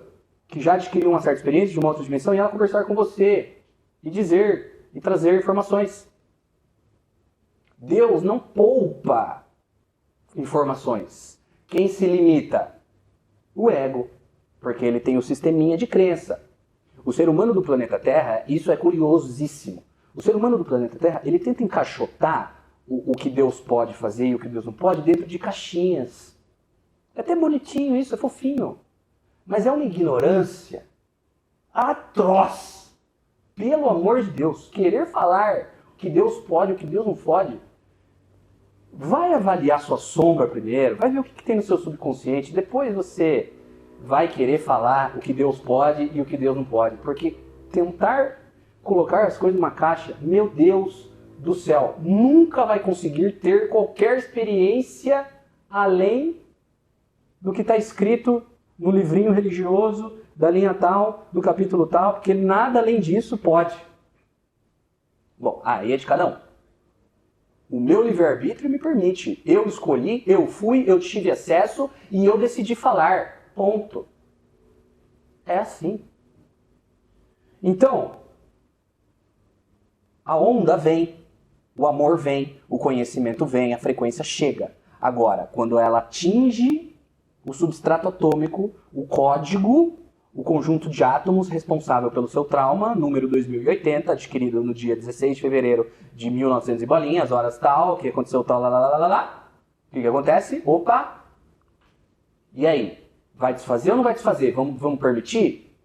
que já adquiriu uma certa experiência de uma outra dimensão, e ela conversar com você e dizer e trazer informações. Deus não poupa informações. Quem se limita? O ego, porque ele tem o sisteminha de crença. O ser humano do planeta Terra, isso é curiosíssimo. O ser humano do planeta Terra, ele tenta encaixotar o que Deus pode fazer e o que Deus não pode dentro de caixinhas. É até bonitinho isso, é fofinho. Mas é uma ignorância atroz. Pelo amor de Deus, querer falar o que Deus pode e o que Deus não pode. Vai avaliar sua sombra primeiro, vai ver o que tem no seu subconsciente, depois você vai querer falar o que Deus pode e o que Deus não pode. Porque tentar colocar as coisas numa caixa, meu Deus do céu, nunca vai conseguir ter qualquer experiência além do que está escrito no livrinho religioso, da linha tal, do capítulo tal, porque nada além disso pode. Bom, aí é de cada um. O meu livre-arbítrio me permite. Eu escolhi, eu fui, eu tive acesso e eu decidi falar. Ponto. É assim. Então, a onda vem, o amor vem, o conhecimento vem, a frequência chega. Agora, quando ela atinge o substrato atômico, o código, o conjunto de átomos responsável pelo seu trauma, número 2080, adquirido no dia 16 de fevereiro de 1900 e bolinhas, horas tal, que aconteceu tal, lá. O que acontece? Opa! E aí? Vai desfazer ou não vai desfazer? Vamos permitir?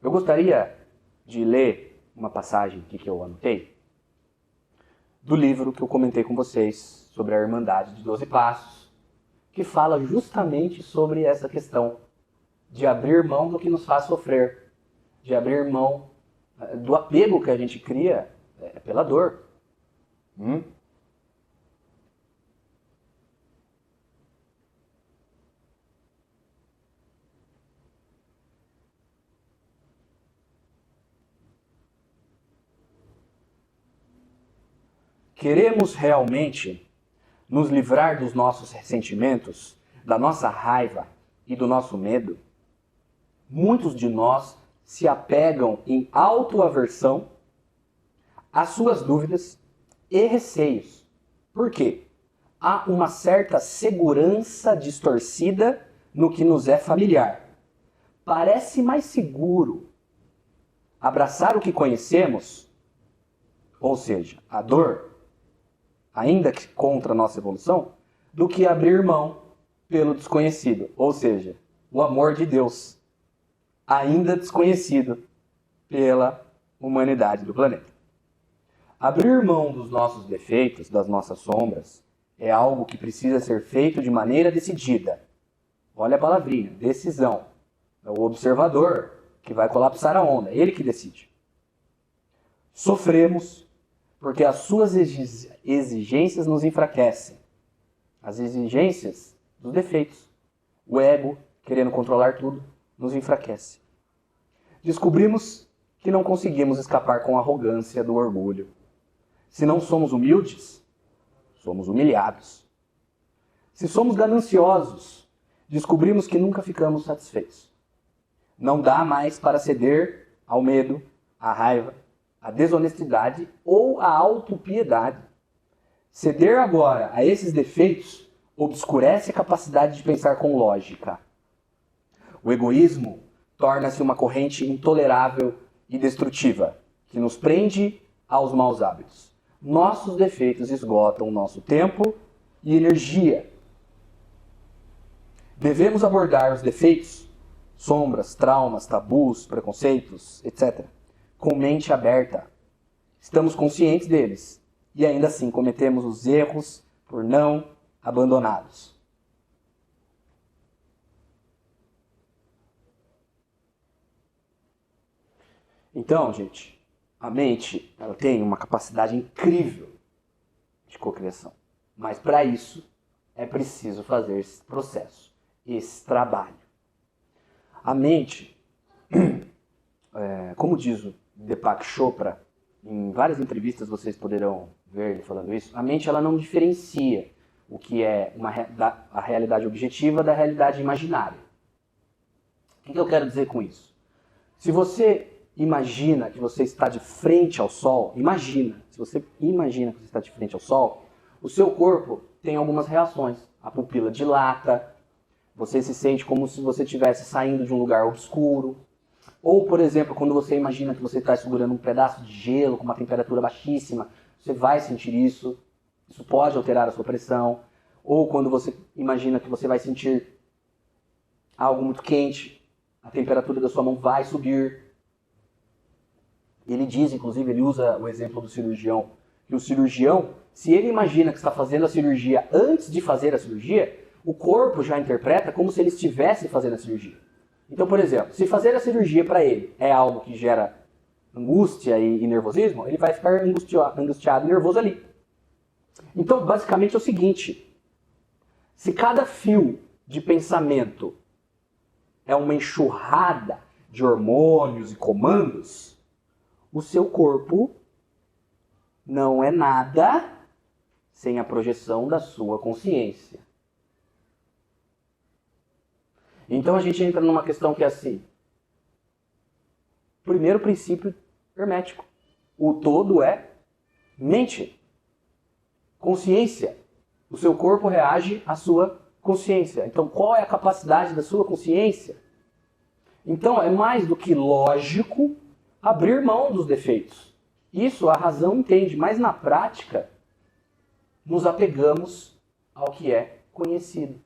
Eu gostaria de ler uma passagem aqui que eu anotei, do livro que eu comentei com vocês sobre a Irmandade de 12 Passos, que fala justamente sobre essa questão de abrir mão do que nos faz sofrer, de abrir mão do apego que a gente cria pela dor. Queremos realmente nos livrar dos nossos ressentimentos, da nossa raiva e do nosso medo? Muitos de nós se apegam em autoaversão às suas dúvidas e receios. Por quê? Há uma certa segurança distorcida no que nos é familiar. Parece mais seguro abraçar o que conhecemos, ou seja, a dor, ainda que contra a nossa evolução, do que abrir mão pelo desconhecido, ou seja, o amor de Deus, ainda desconhecido pela humanidade do planeta. Abrir mão dos nossos defeitos, das nossas sombras, é algo que precisa ser feito de maneira decidida. Olha a palavrinha, decisão. É o observador que vai colapsar a onda, ele que decide. Sofremos porque as suas exigências nos enfraquecem. As exigências dos defeitos. O ego, querendo controlar tudo, nos enfraquece. Descobrimos que não conseguimos escapar com a arrogância do orgulho. Se não somos humildes, somos humilhados. Se somos gananciosos, descobrimos que nunca ficamos satisfeitos. Não dá mais para ceder ao medo, à raiva, à desonestidade ou à autopiedade. Ceder agora a esses defeitos obscurece a capacidade de pensar com lógica. O egoísmo torna-se uma corrente intolerável e destrutiva, que nos prende aos maus hábitos. Nossos defeitos esgotam nosso tempo e energia. Devemos abordar os defeitos, sombras, traumas, tabus, preconceitos, etc., com mente aberta. Estamos conscientes deles e ainda assim cometemos os erros por não abandoná-los. Então, gente, a mente ela tem uma capacidade incrível de cocriação. Mas para isso é preciso fazer esse processo, esse trabalho. A mente, como diz o Deepak Chopra, em várias entrevistas vocês poderão ver ele falando isso, a mente ela não diferencia o que é a realidade objetiva da realidade imaginária. O que eu quero dizer com isso? Se você imagina que você está de frente ao sol, se você imagina que você está de frente ao sol, o seu corpo tem algumas reações. A pupila dilata, você se sente como se você estivesse saindo de um lugar obscuro. Ou, por exemplo, quando você imagina que você está segurando um pedaço de gelo com uma temperatura baixíssima, você vai sentir isso. Isso pode alterar a sua pressão. Ou quando você imagina que você vai sentir algo muito quente, a temperatura da sua mão vai subir. Ele diz, inclusive, ele usa o exemplo do cirurgião, que o cirurgião, se ele imagina que está fazendo a cirurgia antes de fazer a cirurgia, o corpo já interpreta como se ele estivesse fazendo a cirurgia. Então, por exemplo, se fazer a cirurgia para ele é algo que gera angústia e nervosismo, ele vai ficar angustiado e nervoso ali. Então, basicamente é o seguinte, se cada fio de pensamento é uma enxurrada de hormônios e comandos, o seu corpo não é nada sem a projeção da sua consciência. Então a gente entra numa questão que é assim. Primeiro princípio hermético. O todo é mente. Consciência. O seu corpo reage à sua consciência. Então qual é a capacidade da sua consciência? Então é mais do que lógico abrir mão dos defeitos. Isso a razão entende, mas na prática nos apegamos ao que é conhecido.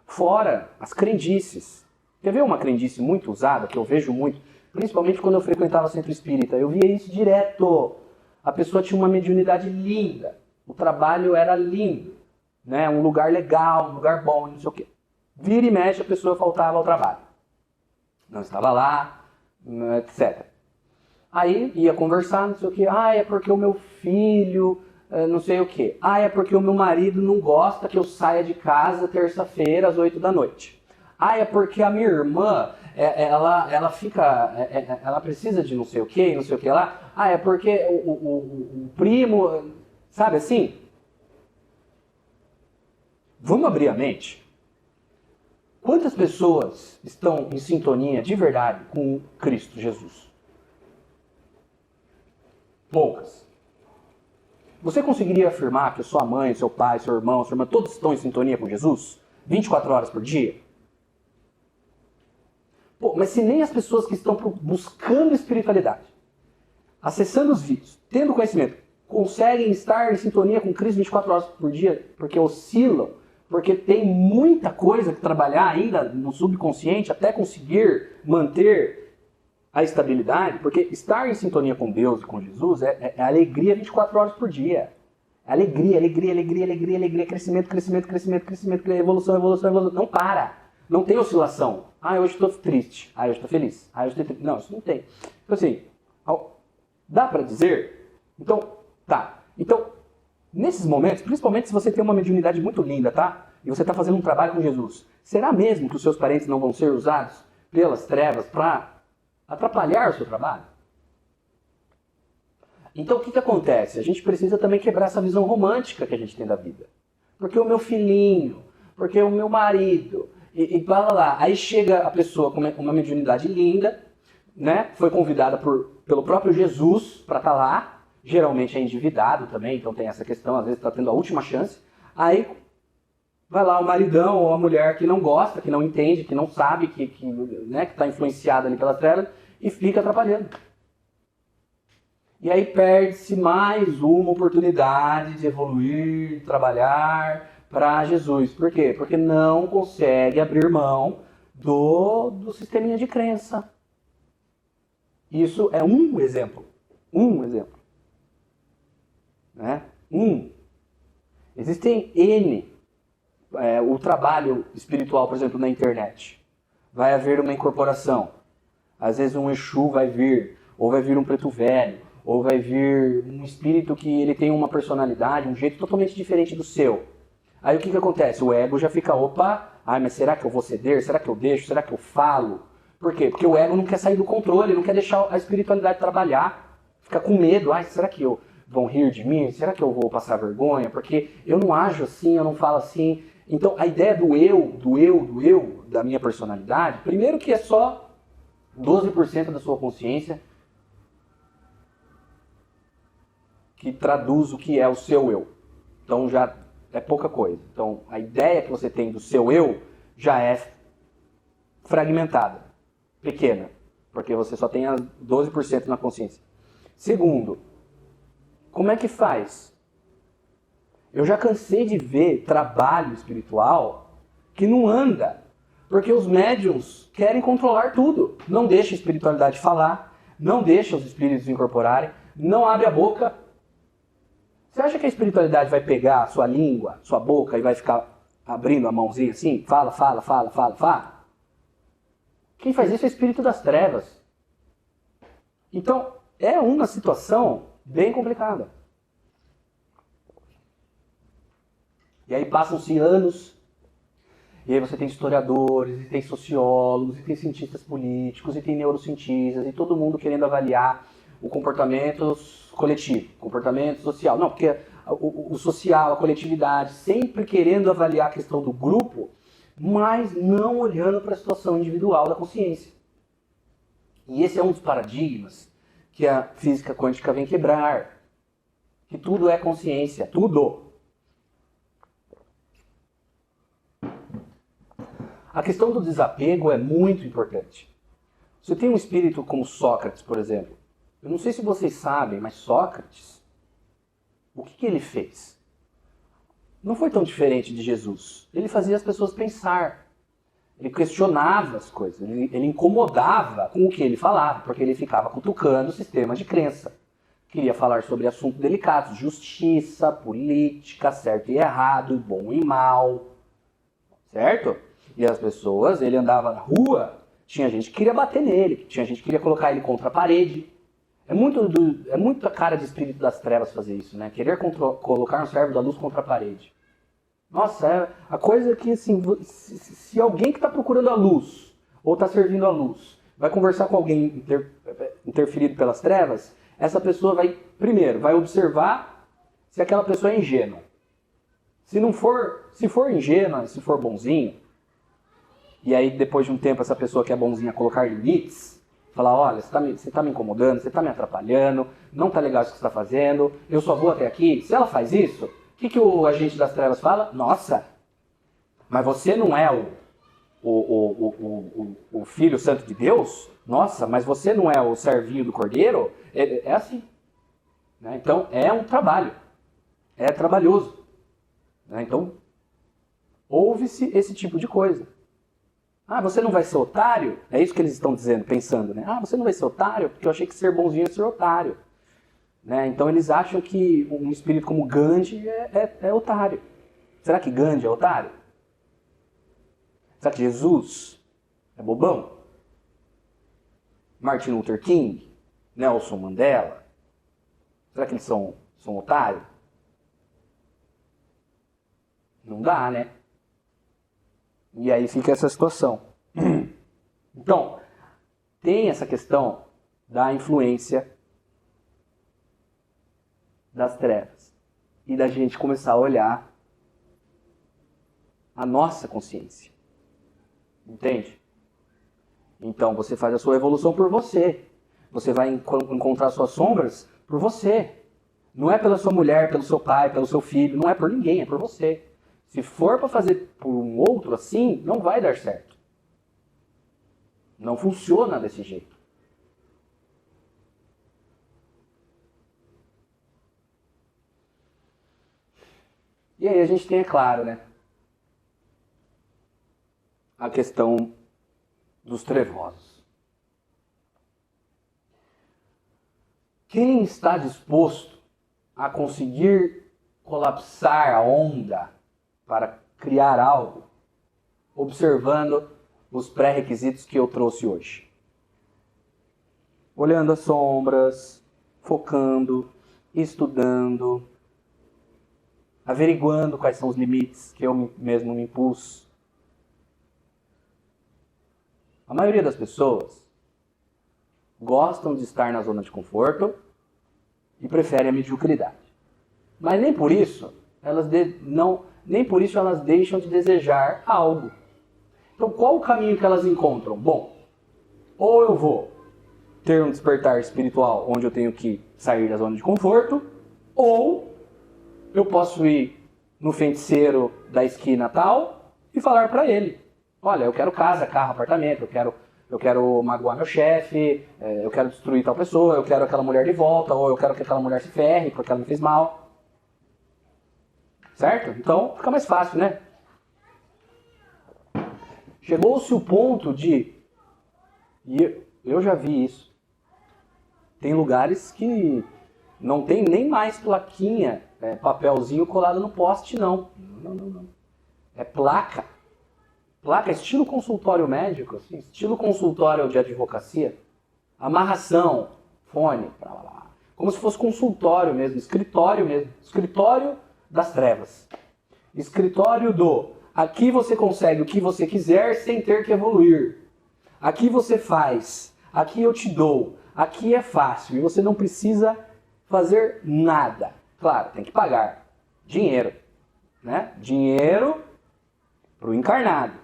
Fora as crendices. Quer ver uma crendice muito usada, que eu vejo muito, principalmente quando eu frequentava centro espírita? Eu via isso direto. A pessoa tinha uma mediunidade linda, o trabalho era lindo, né? Um lugar legal, um lugar bom, não sei o quê. Vira e mexe, a pessoa faltava ao trabalho. Não estava lá, etc. Aí ia conversar, não sei o quê. Ah, é porque o meu filho, não sei o quê. Ah, é porque o meu marido não gosta que eu saia de casa terça-feira às 8 da noite. Ah, é porque a minha irmã, ela precisa de não sei o quê, não sei o que lá. Ah, é porque o primo, sabe assim? Vamos abrir a mente. Quantas pessoas estão em sintonia de verdade com Cristo Jesus? Poucas. Você conseguiria afirmar que sua mãe, seu pai, seu irmão, sua irmã, todos estão em sintonia com Jesus? 24 horas por dia? Pô, mas se nem as pessoas que estão buscando espiritualidade, acessando os vídeos, tendo conhecimento, conseguem estar em sintonia com Cristo 24 horas por dia, porque oscilam, porque tem muita coisa que trabalhar ainda no subconsciente até conseguir manter a estabilidade, porque estar em sintonia com Deus e com Jesus é alegria 24 horas por dia. É alegria, crescimento, evolução. Não para. Não tem oscilação. Ah, hoje estou triste. Ah, hoje estou feliz. Ah, hoje estou triste. Não, isso não tem. Então assim, dá para dizer? Então, tá. Então, nesses momentos, principalmente se você tem uma mediunidade muito linda, tá? E você está fazendo um trabalho com Jesus, será mesmo que os seus parentes não vão ser usados pelas trevas para atrapalhar o seu trabalho? Então o que acontece? A gente precisa também quebrar essa visão romântica que a gente tem da vida. Porque o meu filhinho, porque o meu marido, e blá blá blá. Aí chega a pessoa com uma mediunidade linda, né? Foi convidada pelo próprio Jesus para estar lá. Geralmente é endividado também, então tem essa questão, às vezes está tendo a última chance. Aí vai lá o maridão ou a mulher que não gosta, que não entende, que não sabe, que está influenciada ali pelas trevas e fica atrapalhando. E aí perde-se mais uma oportunidade de evoluir, de trabalhar para Jesus. Por quê? Porque não consegue abrir mão do sisteminha de crença. Isso é um exemplo. Um exemplo. Né? Existem N. O trabalho espiritual, por exemplo, na internet. Vai haver uma incorporação. Às vezes um Exu vai vir, ou vai vir um preto velho, ou vai vir um espírito que ele tem uma personalidade, um jeito totalmente diferente do seu. Aí o que acontece? O ego já fica, mas será que eu vou ceder? Será que eu deixo? Será que eu falo? Por quê? Porque o ego não quer sair do controle, não quer deixar a espiritualidade trabalhar. Fica com medo, será que vão rir de mim? Será que eu vou passar vergonha? Porque eu não ajo assim, eu não falo assim. Então, a ideia do eu, da minha personalidade, primeiro que é só 12% da sua consciência que traduz o que é o seu eu. Então, já é pouca coisa. Então, a ideia que você tem do seu eu já é fragmentada, pequena, porque você só tem as 12% na consciência. Segundo, como é que faz? Eu já cansei de ver trabalho espiritual que não anda, porque os médiums querem controlar tudo. Não deixa a espiritualidade falar, não deixa os espíritos incorporarem, não abre a boca. Você acha que a espiritualidade vai pegar a sua língua, sua boca e vai ficar abrindo a mãozinha assim? Fala, fala, fala, fala, fala. Quem faz isso é o espírito das trevas. Então, é uma situação bem complicada. E aí passam-se anos, e aí você tem historiadores, e tem sociólogos, e tem cientistas políticos, e tem neurocientistas, e todo mundo querendo avaliar o comportamento coletivo, comportamento social. Não, porque o social, a coletividade, sempre querendo avaliar a questão do grupo, mas não olhando para a situação individual da consciência. E esse é um dos paradigmas que a física quântica vem quebrar. Que tudo é consciência, tudo. A questão do desapego é muito importante. Você tem um espírito como Sócrates, por exemplo. Eu não sei se vocês sabem, mas Sócrates, o que ele fez? Não foi tão diferente de Jesus. Ele fazia as pessoas pensar. Ele questionava as coisas. Ele incomodava com o que ele falava, porque ele ficava cutucando o sistema de crença. Queria falar sobre assuntos delicados, justiça, política, certo e errado, bom e mal. Certo? E as pessoas, ele andava na rua, tinha gente que queria bater nele, tinha gente que queria colocar ele contra a parede. É muito a cara de espírito das trevas fazer isso, né? Querer colocar um servo da luz contra a parede. Nossa, é a coisa que, assim, se alguém que está procurando a luz, ou está servindo a luz, vai conversar com alguém interferido pelas trevas, essa pessoa vai, primeiro, vai observar se aquela pessoa é ingênua. Se for ingênua, se for bonzinho, e aí depois de um tempo essa pessoa que é bonzinha colocar limites, falar, olha, você está me incomodando, você está me atrapalhando, não está legal isso que você está fazendo, eu só vou até aqui. Se ela faz isso, o que o agente das trevas fala? Nossa, mas você não é o Filho Santo de Deus? Nossa, mas você não é o servinho do Cordeiro? É assim. Né? Então, é um trabalho. É trabalhoso. Né? Então, ouve-se esse tipo de coisa. Ah, você não vai ser otário? É isso que eles estão dizendo, pensando, né? Ah, você não vai ser otário? Porque eu achei que ser bonzinho é ser otário. Né? Então eles acham que um espírito como Gandhi é otário. Será que Gandhi é otário? Será que Jesus é bobão? Martin Luther King? Nelson Mandela? Será que eles são otários? Não dá, né? E aí fica essa situação. Então, tem essa questão da influência das trevas. E da gente começar a olhar a nossa consciência. Entende? Então, você faz a sua evolução por você. Você vai encontrar suas sombras por você. Não é pela sua mulher, pelo seu pai, pelo seu filho. Não é por ninguém, é por você. Se for para fazer por um outro assim, não vai dar certo. Não funciona desse jeito. E aí a gente tem, é claro, né? A questão dos trevosos. Quem está disposto a conseguir colapsar a onda para criar algo, observando os pré-requisitos que eu trouxe hoje. Olhando as sombras, focando, estudando, averiguando quais são os limites que eu mesmo me impus. A maioria das pessoas gostam de estar na zona de conforto e preferem a mediocridade. Mas nem por isso elas nem por isso elas deixam de desejar algo. Então, qual o caminho que elas encontram? Bom, ou eu vou ter um despertar espiritual onde eu tenho que sair da zona de conforto, ou eu posso ir no feiticeiro da esquina tal e falar para ele: olha, eu quero casa, carro, apartamento, eu quero magoar meu chefe, eu quero destruir tal pessoa, eu quero aquela mulher de volta, ou eu quero que aquela mulher se ferre porque ela me fez mal. Certo? Então fica mais fácil, né? Chegou-se o ponto de, e eu já vi isso, tem lugares que não tem nem mais plaquinha, papelzinho colado no poste, não. Não. É placa. Placa estilo consultório médico, assim, estilo consultório de advocacia. Amarração, fone, blá, blá, blá. Como se fosse consultório mesmo, escritório mesmo. Escritório das trevas. Escritório do aqui você consegue o que você quiser sem ter que evoluir. Aqui você faz, aqui eu te dou, aqui é fácil e você não precisa fazer nada. Claro, tem que pagar dinheiro, né? Dinheiro para o encarnado.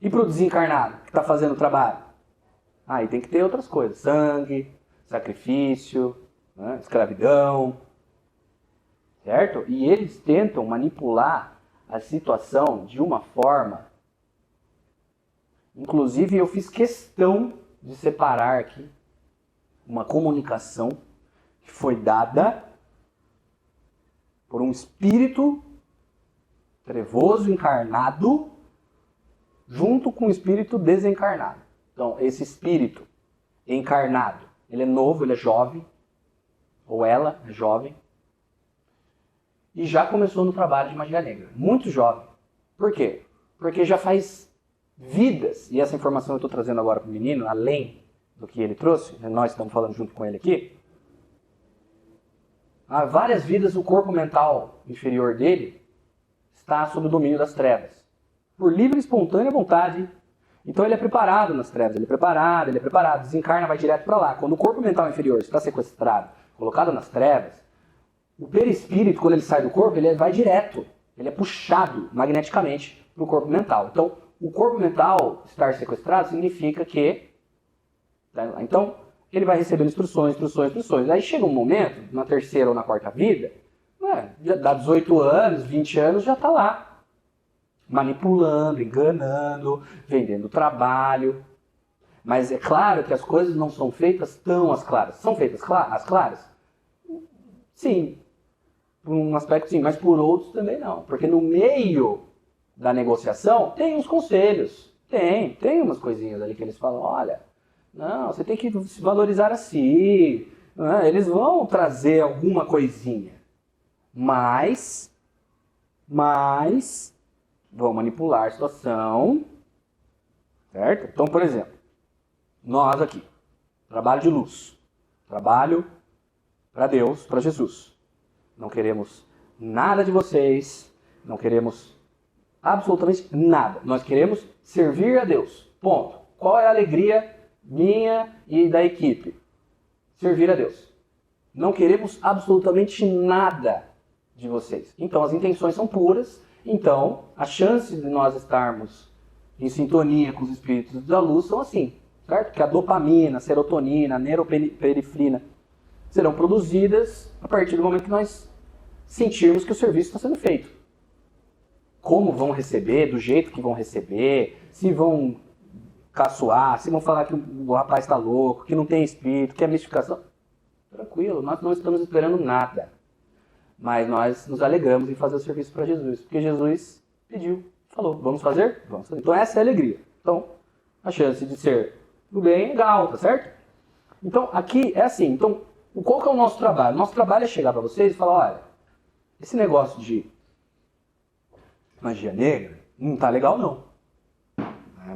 E para o desencarnado que está fazendo o trabalho? Aí tem que ter outras coisas. Sangue, sacrifício, né? Escravidão. Certo? E eles tentam manipular a situação de uma forma. Inclusive eu fiz questão de separar aqui uma comunicação que foi dada por um espírito trevoso encarnado junto com o espírito desencarnado. Então, esse espírito encarnado, ele é novo, ele é jovem, ou ela é jovem, e já começou no trabalho de magia negra. Muito jovem. Por quê? Porque já faz vidas, e essa informação eu estou trazendo agora para o menino, além do que ele trouxe, nós estamos falando junto com ele aqui, há várias vidas o corpo mental inferior dele está sob o domínio das trevas. Por livre e espontânea vontade. Então ele é preparado nas trevas, ele é preparado, desencarna, vai direto para lá. Quando o corpo mental inferior está sequestrado, colocado nas trevas, o perispírito, quando ele sai do corpo, ele vai direto. Ele é puxado magneticamente para o corpo mental. Então, o corpo mental estar sequestrado significa que... Então, ele vai recebendo instruções. Aí chega um momento, na terceira ou na quarta vida, já dá 18 anos, 20 anos, já está lá. Manipulando, enganando, vendendo trabalho. Mas é claro que as coisas não são feitas tão às claras. São feitas às claras? Sim. Por um aspecto sim, mas por outros também não. Porque no meio da negociação tem uns conselhos. Tem umas coisinhas ali que eles falam, olha, não, você tem que se valorizar assim. Eles vão trazer alguma coisinha. Mas vão manipular a situação, certo? Então, por exemplo, nós aqui, trabalho de luz, trabalho para Deus, para Jesus. Não queremos nada de vocês, não queremos absolutamente nada. Nós queremos servir a Deus, ponto. Qual é a alegria minha e da equipe? Servir a Deus. Não queremos absolutamente nada de vocês. Então, as intenções são puras. Então, a chance de nós estarmos em sintonia com os espíritos da luz são assim, certo? Que a dopamina, a serotonina, a neuroperifrina serão produzidas a partir do momento que nós sentirmos que o serviço está sendo feito. Como vão receber, do jeito que vão receber, se vão caçoar, se vão falar que o rapaz está louco, que não tem espírito, que é mistificação. Tranquilo, nós não estamos esperando nada. Mas nós nos alegramos em fazer o serviço para Jesus, porque Jesus pediu, falou, vamos fazer? Vamos fazer. Então essa é a alegria. Então, a chance de ser do bem é alta, certo? Então, aqui é assim. Então, qual que é o nosso trabalho? Nosso trabalho é chegar para vocês e falar, olha, esse negócio de magia negra não tá legal não.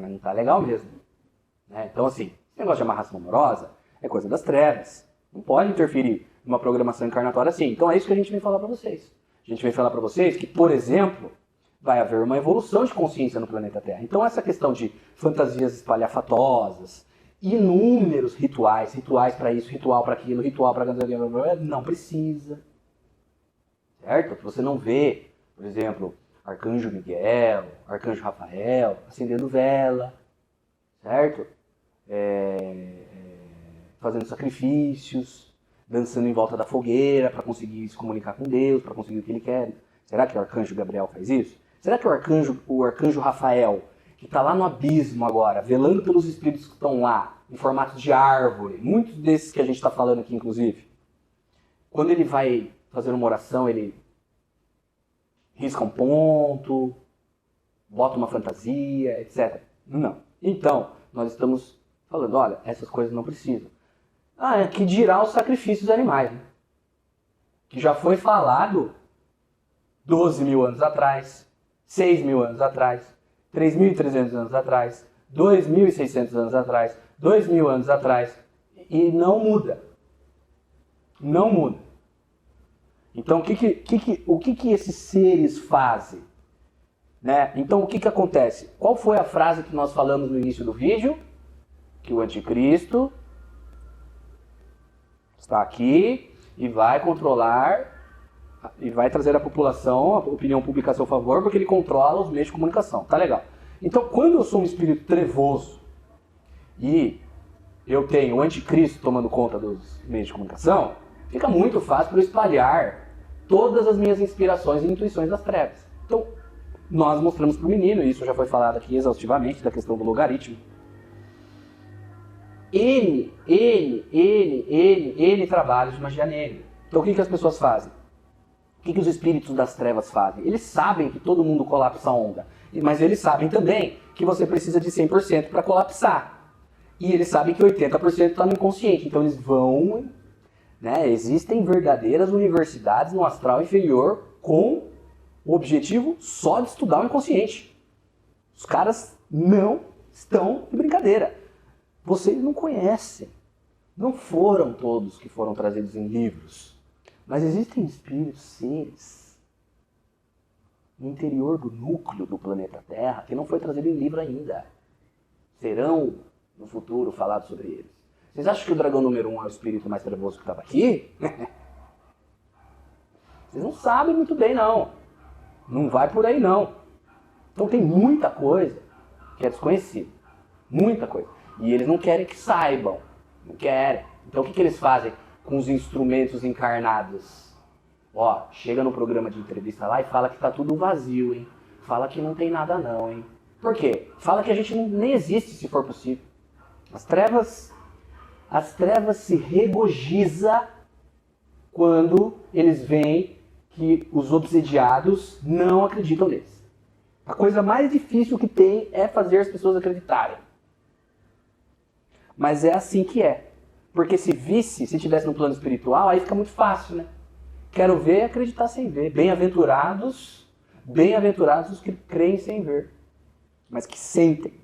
Não tá legal mesmo. Então, assim, esse negócio de amarração amorosa é coisa das trevas. Não pode interferir numa programação encarnatória assim. Então é isso que a gente vem falar para vocês. A gente vem falar para vocês que, por exemplo, vai haver uma evolução de consciência no planeta Terra. Então essa questão de fantasias espalhafatosas, inúmeros rituais para isso, ritual para aquilo, ritual para... não precisa. Certo? Você não vê Por exemplo, Arcanjo Miguel, Arcanjo Rafael, acendendo vela, certo? Fazendo sacrifícios, dançando em volta da fogueira para conseguir se comunicar com Deus, para conseguir o que ele quer. Será que o Arcanjo Gabriel faz isso? Será que o Arcanjo Rafael, que está lá no abismo agora, velando pelos espíritos que estão lá, em formato de árvore, muitos desses que a gente está falando aqui, inclusive, quando ele vai fazer uma oração, ele risca um ponto, bota uma fantasia, etc. Não. Então, nós estamos falando, olha, essas coisas não precisam. Que dirá os sacrifícios animais, né? Que já foi falado 12 mil anos atrás, 6 mil anos atrás, 3.300 anos atrás, 2.600 anos atrás, 2.000 anos atrás, e não muda. Não muda. Então, o que esses seres fazem? Né? Então, o que acontece? Qual foi a frase que nós falamos no início do vídeo? Que o anticristo está aqui e vai controlar e vai trazer a população, a opinião pública a seu favor, porque ele controla os meios de comunicação. Tá legal. Então, quando eu sou um espírito trevoso e eu tenho o anticristo tomando conta dos meios de comunicação, fica muito fácil para eu espalhar todas as minhas inspirações e intuições das trevas. Então, nós mostramos para o menino, e isso já foi falado aqui exaustivamente, da questão do logaritmo, N trabalhos de magia negra. Então o que as pessoas fazem? O que os espíritos das trevas fazem? Eles sabem que todo mundo colapsa a onda, mas eles sabem também que você precisa de 100% para colapsar. E eles sabem que 80% está no inconsciente, então eles vão... Né? Existem verdadeiras universidades no astral inferior com o objetivo só de estudar o inconsciente. Os caras não estão de brincadeira. Vocês não conhecem. Não foram todos que foram trazidos em livros. Mas existem espíritos, seres, no interior do núcleo do planeta Terra, que não foi trazido em livro ainda. Serão, no futuro, falados sobre eles. Vocês acham que o dragão número 1 é o espírito mais trevoso que estava aqui? Vocês não sabem muito bem, não. Não vai por aí, não. Então tem muita coisa que é desconhecida. Muita coisa. E eles não querem que saibam. Não querem. Então o que eles fazem com os instrumentos encarnados? Chega no programa de entrevista lá e fala que tá tudo vazio, hein? Fala que não tem nada não, hein? Por quê? Fala que a gente nem existe, se for possível. As trevas se regozijam quando eles veem que os obsediados não acreditam neles. A coisa mais difícil que tem é fazer as pessoas acreditarem. Mas é assim que é. Porque se tivesse no plano espiritual, aí fica muito fácil, né? Quero ver e acreditar sem ver. Bem-aventurados os que creem sem ver, mas que sentem.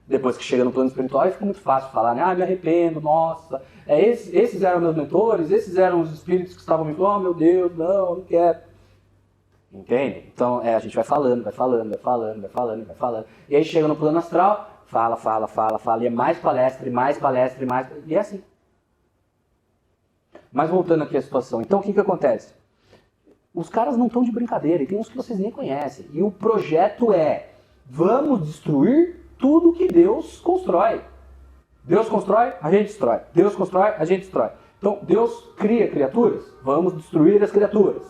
Depois que chega no plano espiritual, aí fica muito fácil falar, né? Me arrependo, nossa. Esses eram meus mentores, esses eram os espíritos que estavam me falando, meu Deus, não quero. Entende? Então, a gente vai falando. E aí chega no plano astral, fala, e é mais palestra, e mais. E é assim. Mas voltando aqui à situação. Então, o que acontece? Os caras não estão de brincadeira, e tem uns que vocês nem conhecem. E o projeto vamos destruir tudo que Deus constrói. Deus constrói, a gente destrói. Deus constrói, a gente destrói. Então, Deus cria criaturas, vamos destruir as criaturas.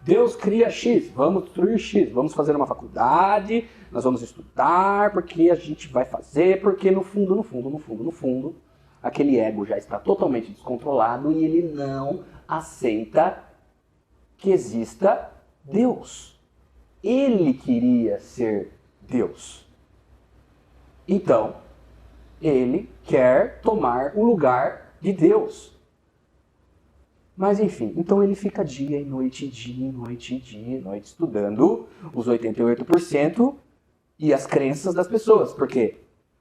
Deus cria X, vamos destruir X. Vamos fazer uma faculdade, nós vamos estudar, porque a gente vai fazer, porque no fundo, aquele ego já está totalmente descontrolado e ele não aceita que exista Deus. Ele queria ser Deus. Então, ele quer tomar o lugar de Deus. Mas enfim, então ele fica dia e noite, estudando os 88% e as crenças das pessoas. Porque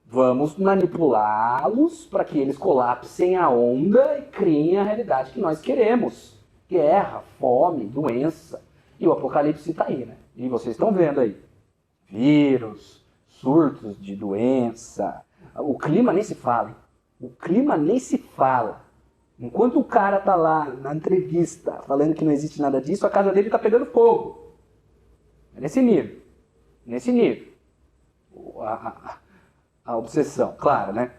vamos manipulá-los para que eles colapsem a onda e criem a realidade que nós queremos. Guerra, fome, doença. E o apocalipse está aí, né? E vocês estão vendo aí. Vírus, surtos de doença. O clima nem se fala, hein? O clima nem se fala. Enquanto o cara tá lá na entrevista falando que não existe nada disso, a casa dele tá pegando fogo. É nesse nível. Nesse nível. A obsessão, claro, né?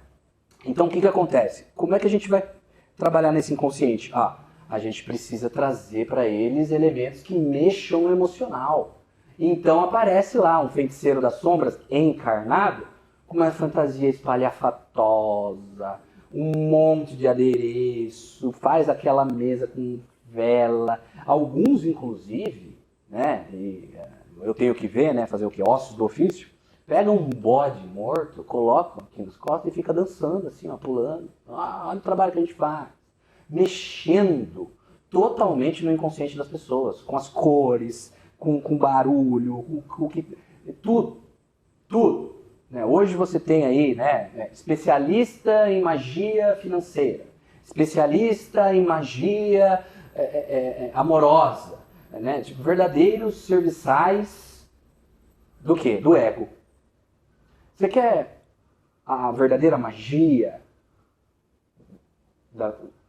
Então o que acontece? Como é que a gente vai trabalhar nesse inconsciente? A gente precisa trazer para eles elementos que mexam no emocional. Então aparece lá um feiticeiro das sombras encarnado com uma fantasia espalhafatosa, um monte de adereço, faz aquela mesa com vela. Alguns, inclusive, né? Eu tenho que ver, né? Fazer o que? Ossos do ofício. Pega um bode morto, coloca aqui nas costas e fica dançando assim, ó, pulando. Olha o trabalho que a gente faz. Mexendo totalmente no inconsciente das pessoas, com as cores, com barulho, com tudo. Né? Hoje você tem aí, né, especialista em magia financeira, especialista em magia amorosa, né? Tipo, verdadeiros serviçais do quê? Do ego. Você quer a verdadeira magia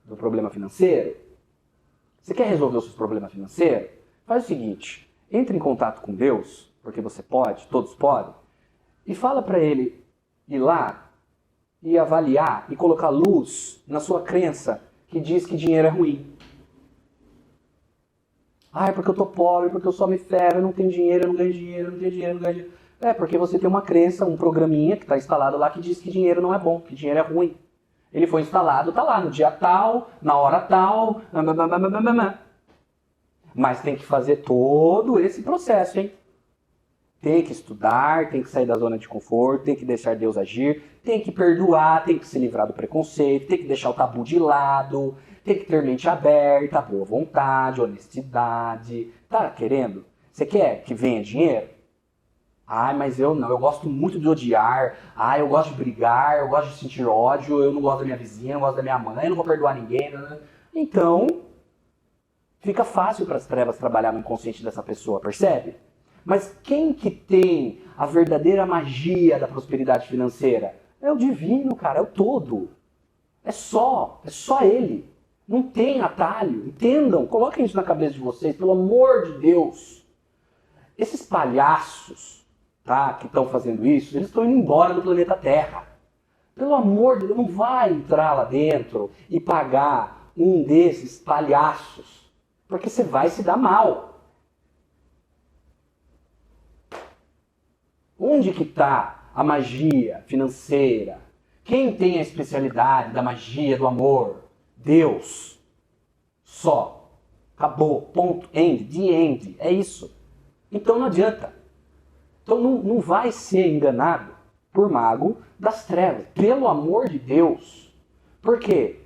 do problema financeiro? Você quer resolver os seus problemas financeiros? Faz o seguinte, entre em contato com Deus, porque você pode, todos podem, e fala para ele ir lá e avaliar e colocar luz na sua crença que diz que dinheiro é ruim. É porque eu tô pobre, porque eu só me ferro, eu não tenho dinheiro, eu não ganho dinheiro, eu não tenho dinheiro, eu não ganho dinheiro. É porque você tem uma crença, um programinha que está instalado lá que diz que dinheiro não é bom, que dinheiro é ruim. Ele foi instalado, tá lá, no dia tal, na hora tal, mas tem que fazer todo esse processo, hein? Tem que estudar, tem que sair da zona de conforto, tem que deixar Deus agir, tem que perdoar, tem que se livrar do preconceito, tem que deixar o tabu de lado, tem que ter mente aberta, boa vontade, honestidade. Tá querendo? Você quer que venha dinheiro? Mas eu não, eu gosto muito de odiar, eu gosto de brigar, eu gosto de sentir ódio, eu não gosto da minha vizinha, eu não gosto da minha mãe, eu não vou perdoar ninguém. Então, fica fácil para as trevas trabalhar no inconsciente dessa pessoa, percebe? Mas quem que tem a verdadeira magia da prosperidade financeira? É o divino, cara, é o todo. É só ele. Não tem atalho, entendam, coloquem isso na cabeça de vocês, pelo amor de Deus. Esses palhaços, tá, que estão fazendo isso, eles estão indo embora do planeta Terra. Pelo amor de Deus, não vai entrar lá dentro e pagar um desses palhaços, porque você vai se dar mal. Onde que está a magia financeira? Quem tem a especialidade da magia do amor? Deus. Só. Acabou. Ponto. End. The end. É isso. Então não adianta. Então não vai ser enganado por mago das trevas. Pelo amor de Deus. Por quê?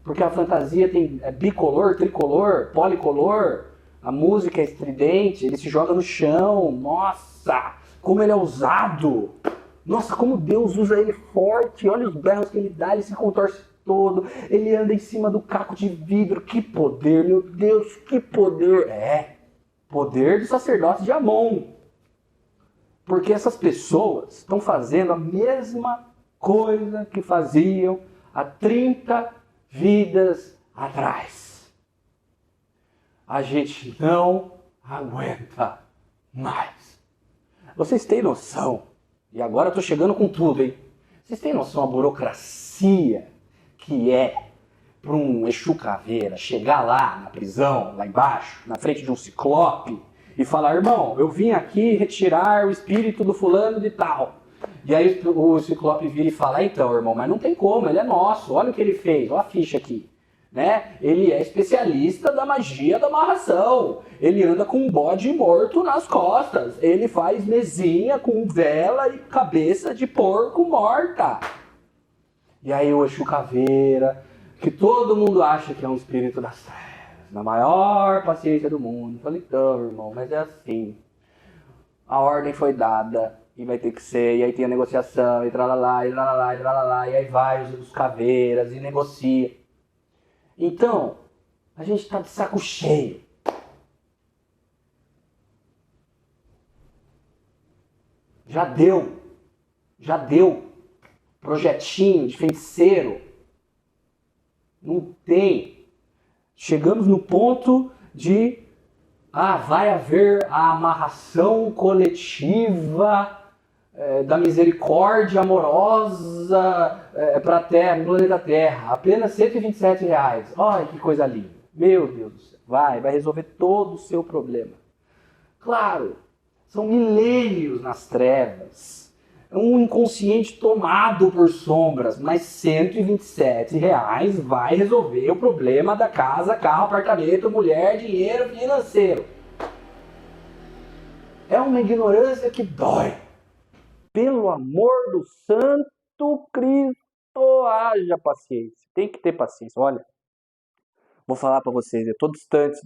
Porque a fantasia tem bicolor, tricolor, policolor. A música é estridente. Ele se joga no chão. Nossa! Como ele é usado. Nossa, como Deus usa ele forte. Olha os berros que ele dá, ele se contorce todo. Ele anda em cima do caco de vidro. Que poder, meu Deus, que poder. Poder do sacerdote de Amon. Porque essas pessoas estão fazendo a mesma coisa que faziam há 30 vidas atrás. A gente não aguenta mais. Vocês têm noção, e agora eu tô chegando com tudo, hein? Vocês têm noção a burocracia que é para um Exu Caveira chegar lá na prisão, lá embaixo, na frente de um ciclope, e falar, irmão, eu vim aqui retirar o espírito do fulano de tal. E aí o ciclope vira e fala, então, irmão, mas não tem como, ele é nosso, olha o que ele fez, olha a ficha aqui. Né? Ele é especialista da magia da amarração. Ele anda com um bode morto nas costas. Ele faz mesinha com vela e cabeça de porco morta. E aí o Exu Caveira, que todo mundo acha que é um espírito das trevas, na maior paciência do mundo. Eu falei, então, irmão, mas é assim. A ordem foi dada e vai ter que ser. E aí tem a negociação, e tralalá, e tralalá, e tralalá. E aí vai os caveiras e negocia. Então, a gente está de saco cheio. Já deu. Projetinho de feiticeiro. Não tem. Chegamos no ponto de vai haver a amarração coletiva da misericórdia amorosa para a Terra, no planeta Terra. Apenas R$ 127. Olha que coisa linda. Meu Deus do céu. Vai resolver todo o seu problema. Claro, são milênios nas trevas. É um inconsciente tomado por sombras, mas R$ 127 vai resolver o problema da casa, carro, apartamento, mulher, dinheiro, financeiro. É uma ignorância que dói. Pelo amor do Santo Cristo, haja paciência. Tem que ter paciência. Olha, vou falar para vocês, eu tô distante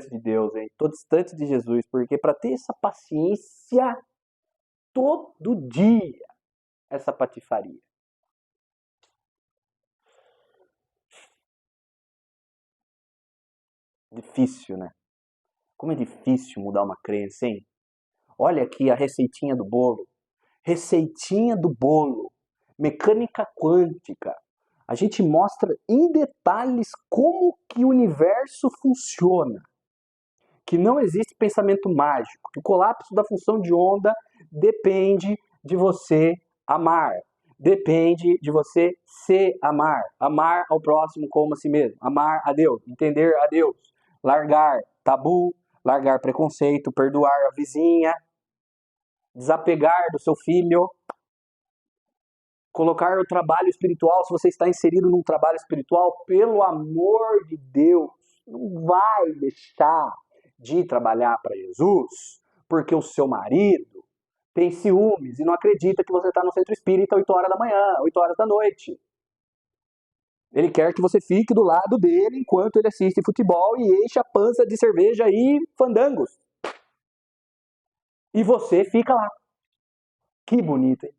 de Deus, hein? Tô distante de Jesus, porque para ter essa paciência todo dia, essa patifaria. Difícil, né? Como é difícil mudar uma crença, hein? Olha aqui a receitinha do bolo. Receitinha do bolo. Mecânica quântica. A gente mostra em detalhes como que o universo funciona. Que não existe pensamento mágico. Que o colapso da função de onda depende de você amar. Depende de você se amar. Amar ao próximo como a si mesmo. Amar a Deus. Entender a Deus. Largar tabu. Largar preconceito. Perdoar a vizinha. Desapegar do seu filho. Colocar o trabalho espiritual, se você está inserido num trabalho espiritual, pelo amor de Deus, não vai deixar de trabalhar para Jesus, porque o seu marido tem ciúmes e não acredita que você está no centro espírita 8 horas da manhã, 8 horas da noite. Ele quer que você fique do lado dele enquanto ele assiste futebol e enche a pança de cerveja e fandangos. E você fica lá. Que bonito, hein?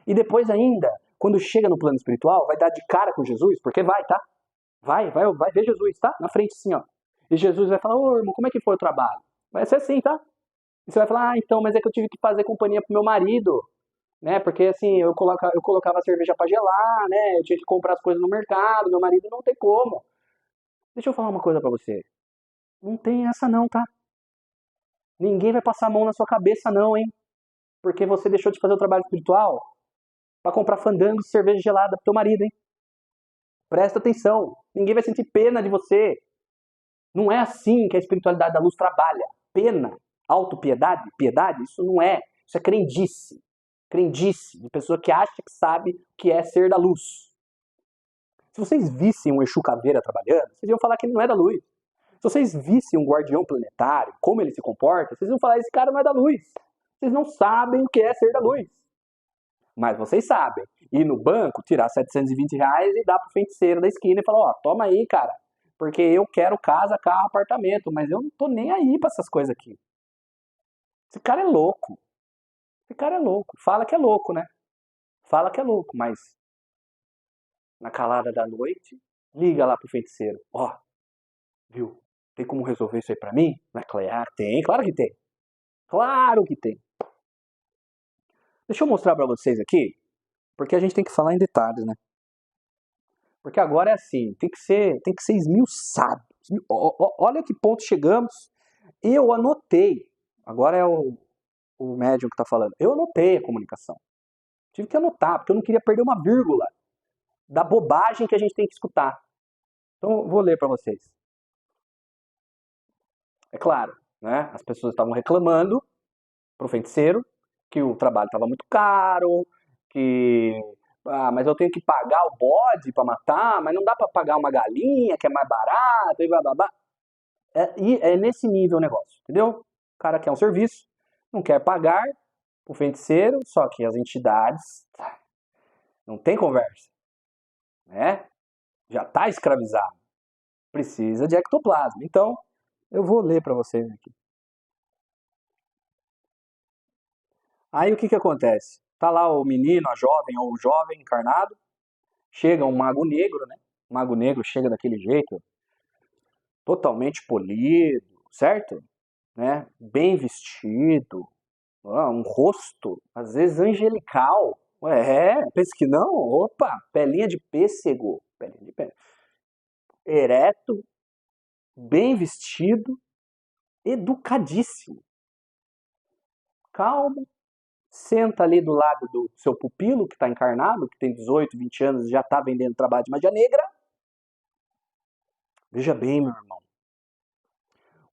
E depois ainda, quando chega no plano espiritual, vai dar de cara com Jesus, porque vai, tá? Vai ver Jesus, tá? Na frente assim, ó. E Jesus vai falar, ô irmão, como é que foi o trabalho? Vai ser assim, tá? E você vai falar, então, mas é que eu tive que fazer companhia pro meu marido, né? Porque assim, eu colocava a cerveja pra gelar, né? Eu tinha que comprar as coisas no mercado, meu marido não tem como. Deixa eu falar uma coisa pra você. Não tem essa não, tá? Ninguém vai passar a mão na sua cabeça não, hein? Porque você deixou de fazer o trabalho espiritual pra comprar fandangos e cerveja gelada pro teu marido, hein? Presta atenção. Ninguém vai sentir pena de você. Não é assim que a espiritualidade da luz trabalha. Pena, autopiedade, piedade, isso não é. Isso é crendice. Crendice de pessoa que acha que sabe o que é ser da luz. Se vocês vissem um Exu Caveira trabalhando, vocês iam falar que ele não é da luz. Se vocês vissem um guardião planetário, como ele se comporta, vocês iam falar que esse cara não é da luz. Vocês não sabem o que é ser da luz. Mas vocês sabem. Ir no banco, tirar R$ 720 e dar pro feiticeiro da esquina e falar, ó, toma aí, cara. Porque eu quero casa, carro, apartamento, mas eu não tô nem aí pra essas coisas aqui. Esse cara é louco. Esse cara é louco. Fala que é louco, né? Fala que é louco, mas na calada da noite, liga lá pro feiticeiro. Ó, viu? Tem como resolver isso aí pra mim? Tem, claro que tem. Claro que tem. Deixa eu mostrar pra vocês aqui, porque a gente tem que falar em detalhes, né? Porque agora é assim, tem que ser esmiuçado. Olha que ponto chegamos. Eu anotei. Agora é o médium que está falando. Eu anotei a comunicação. Tive que anotar, porque eu não queria perder uma vírgula da bobagem que a gente tem que escutar. Então, vou ler para vocês. É claro, né? As pessoas estavam reclamando pro feiticeiro que o trabalho estava muito caro, que mas eu tenho que pagar o bode para matar, mas não dá para pagar uma galinha que é mais barata e blá blá blá. É nesse nível o negócio, entendeu? O cara quer um serviço, não quer pagar o feiticeiro, só que as entidades não tem conversa, né? Já está escravizado, precisa de ectoplasma. Então, eu vou ler para vocês aqui. Aí o que acontece? Tá lá o menino, a jovem ou o jovem encarnado, chega um mago negro, né? O mago negro chega daquele jeito, totalmente polido, certo? Né? Bem vestido, um rosto, às vezes angelical. Pensa que não? Opa, pelinha de pêssego, ereto, bem vestido, educadíssimo, calmo, senta ali do lado do seu pupilo, que está encarnado, que tem 18, 20 anos e já está vendendo trabalho de magia negra. Veja bem, meu irmão,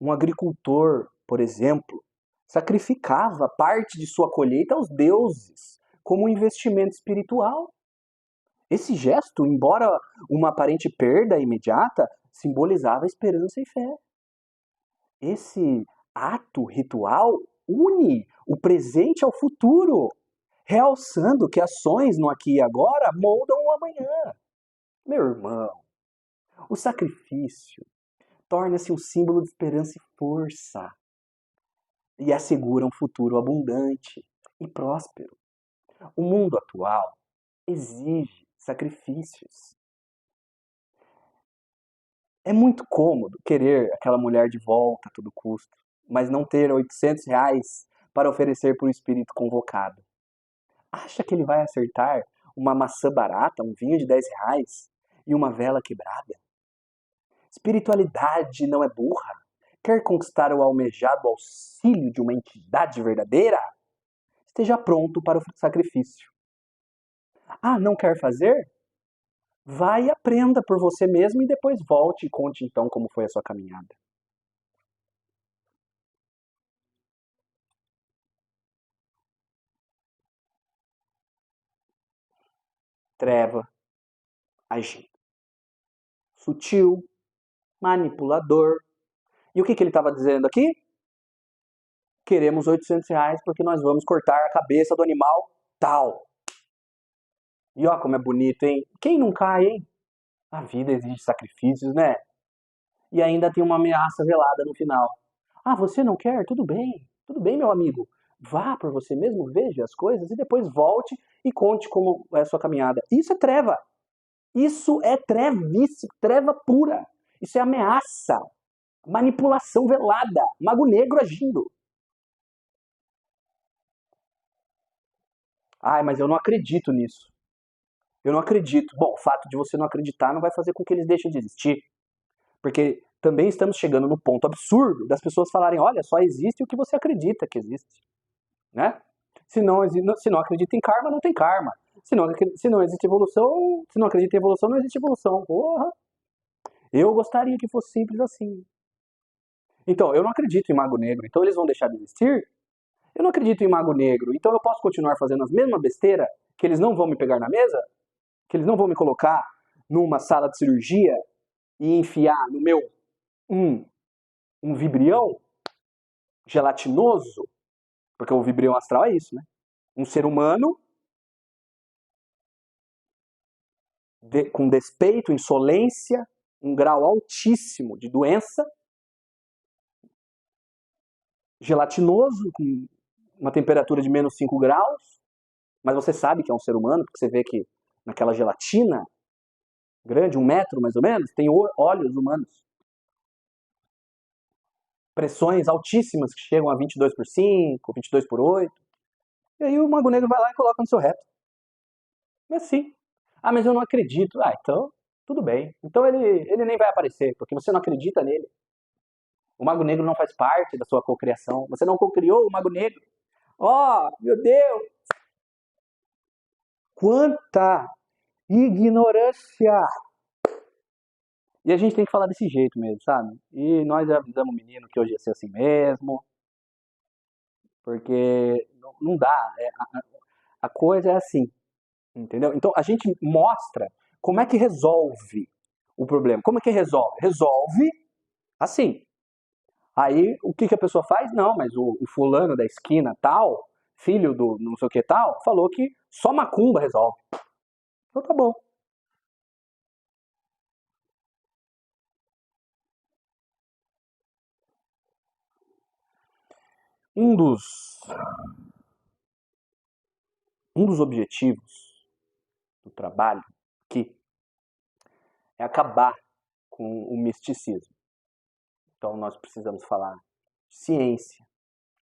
um agricultor, por exemplo, sacrificava parte de sua colheita aos deuses como um investimento espiritual. Esse gesto, embora uma aparente perda imediata, simbolizava esperança e fé. Esse ato ritual une o presente ao futuro, realçando que ações no aqui e agora moldam o amanhã. Meu irmão, o sacrifício torna-se um símbolo de esperança e força e assegura um futuro abundante e próspero. O mundo atual exige sacrifícios. É muito cômodo querer aquela mulher de volta a todo custo, mas não ter R$ 800 para oferecer para o espírito convocado. Acha que ele vai acertar uma maçã barata, um vinho de R$ 10 e uma vela quebrada? Espiritualidade não é burra. Quer conquistar o almejado auxílio de uma entidade verdadeira? Esteja pronto para o sacrifício. Ah, não quer fazer? Vai e aprenda por você mesmo e depois volte e conte então como foi a sua caminhada. Treva, agindo. Sutil, manipulador. E o que ele estava dizendo aqui? Queremos R$ 800 porque nós vamos cortar a cabeça do animal tal. E ó como é bonito, hein? Quem não cai, hein? A vida exige sacrifícios, né? E ainda tem uma ameaça velada no final. Ah, você não quer? Tudo bem, meu amigo. Vá por você mesmo, veja as coisas e depois volte e conte como é a sua caminhada. Isso é treva. Isso é trevice, treva pura. Isso é ameaça, manipulação velada, mago negro agindo. Ai, mas eu não acredito nisso. Eu não acredito. Bom, o fato de você não acreditar não vai fazer com que eles deixem de existir. Porque também estamos chegando no ponto absurdo das pessoas falarem, olha, só existe o que você acredita que existe. Né? Se não acredita em karma, não tem karma. Se não existe evolução, se não acredita em evolução, não existe evolução. Porra! Eu gostaria que fosse simples assim. Então, eu não acredito em mago negro, então eles vão deixar de existir? Eu não acredito em mago negro, então eu posso continuar fazendo as mesmas besteiras, que eles não vão me pegar na mesa? Que eles não vão me colocar numa sala de cirurgia e enfiar no meu um, um vibrião gelatinoso? Porque o vibrião astral é isso, né? Um ser humano com despeito, insolência, um grau altíssimo de doença, gelatinoso, com uma temperatura de -5 graus, mas você sabe que é um ser humano, porque você vê que naquela gelatina grande, 1 metro mais ou menos, tem olhos humanos. Pressões altíssimas que chegam a 22/5, 22/8. E aí o Mago Negro vai lá e coloca no seu reto. É assim. Ah, mas eu não acredito. Ah, então tudo bem. Então ele nem vai aparecer, porque você não acredita nele. O Mago Negro não faz parte da sua cocriação. Você não cocriou o Mago Negro. Oh, meu Deus! Quanta ignorância! E a gente tem que falar desse jeito mesmo, sabe? E nós avisamos o menino que hoje ia ser assim mesmo, porque não dá. A coisa é assim, entendeu? Então a gente mostra como é que resolve o problema. Como é que resolve? Resolve assim. Aí o que a pessoa faz? Não, mas o fulano da esquina tal, filho do não sei o que tal, falou que só macumba resolve. Então tá bom. Um dos, um dos objetivos do trabalho aqui é acabar com o misticismo. Então nós precisamos falar de ciência,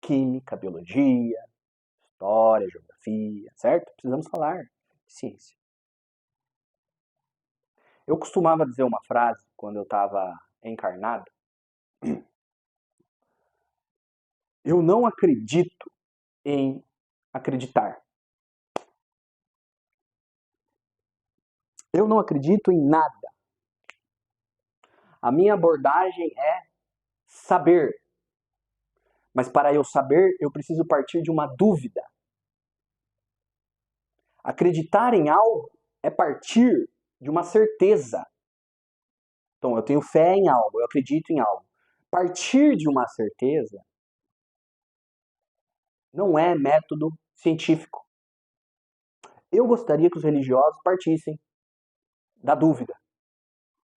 química, biologia, história, geografia, certo? Precisamos falar de ciência. Eu costumava dizer uma frase quando eu estava encarnado, Eu não acredito em acreditar. Eu não acredito em nada. A minha abordagem é saber. Mas para eu saber, eu preciso partir de uma dúvida. Acreditar em algo é partir de uma certeza. Então, eu tenho fé em algo, eu acredito em algo. Partir de uma certeza não é método científico. Eu gostaria que os religiosos partissem da dúvida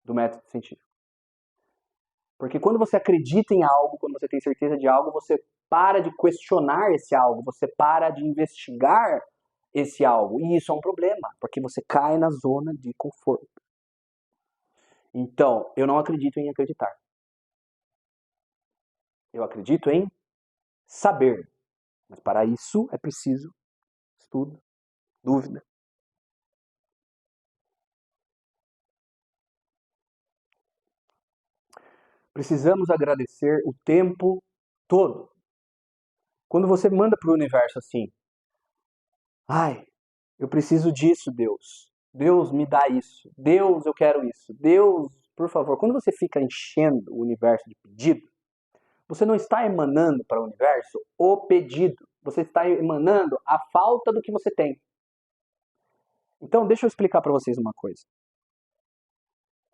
do método científico. Porque quando você acredita em algo, quando você tem certeza de algo, você para de questionar esse algo, você para de investigar esse algo. E isso é um problema, porque você cai na zona de conforto. Então, eu não acredito em acreditar. Eu acredito em saber. Mas para isso é preciso estudo, dúvida. Precisamos agradecer o tempo todo. Quando você manda para o universo assim, ai, eu preciso disso, Deus. Deus me dá isso. Deus, eu quero isso. Deus, por favor. Quando você fica enchendo o universo de pedido, você não está emanando para o universo o pedido. Você está emanando a falta do que você tem. Então, deixa eu explicar para vocês uma coisa.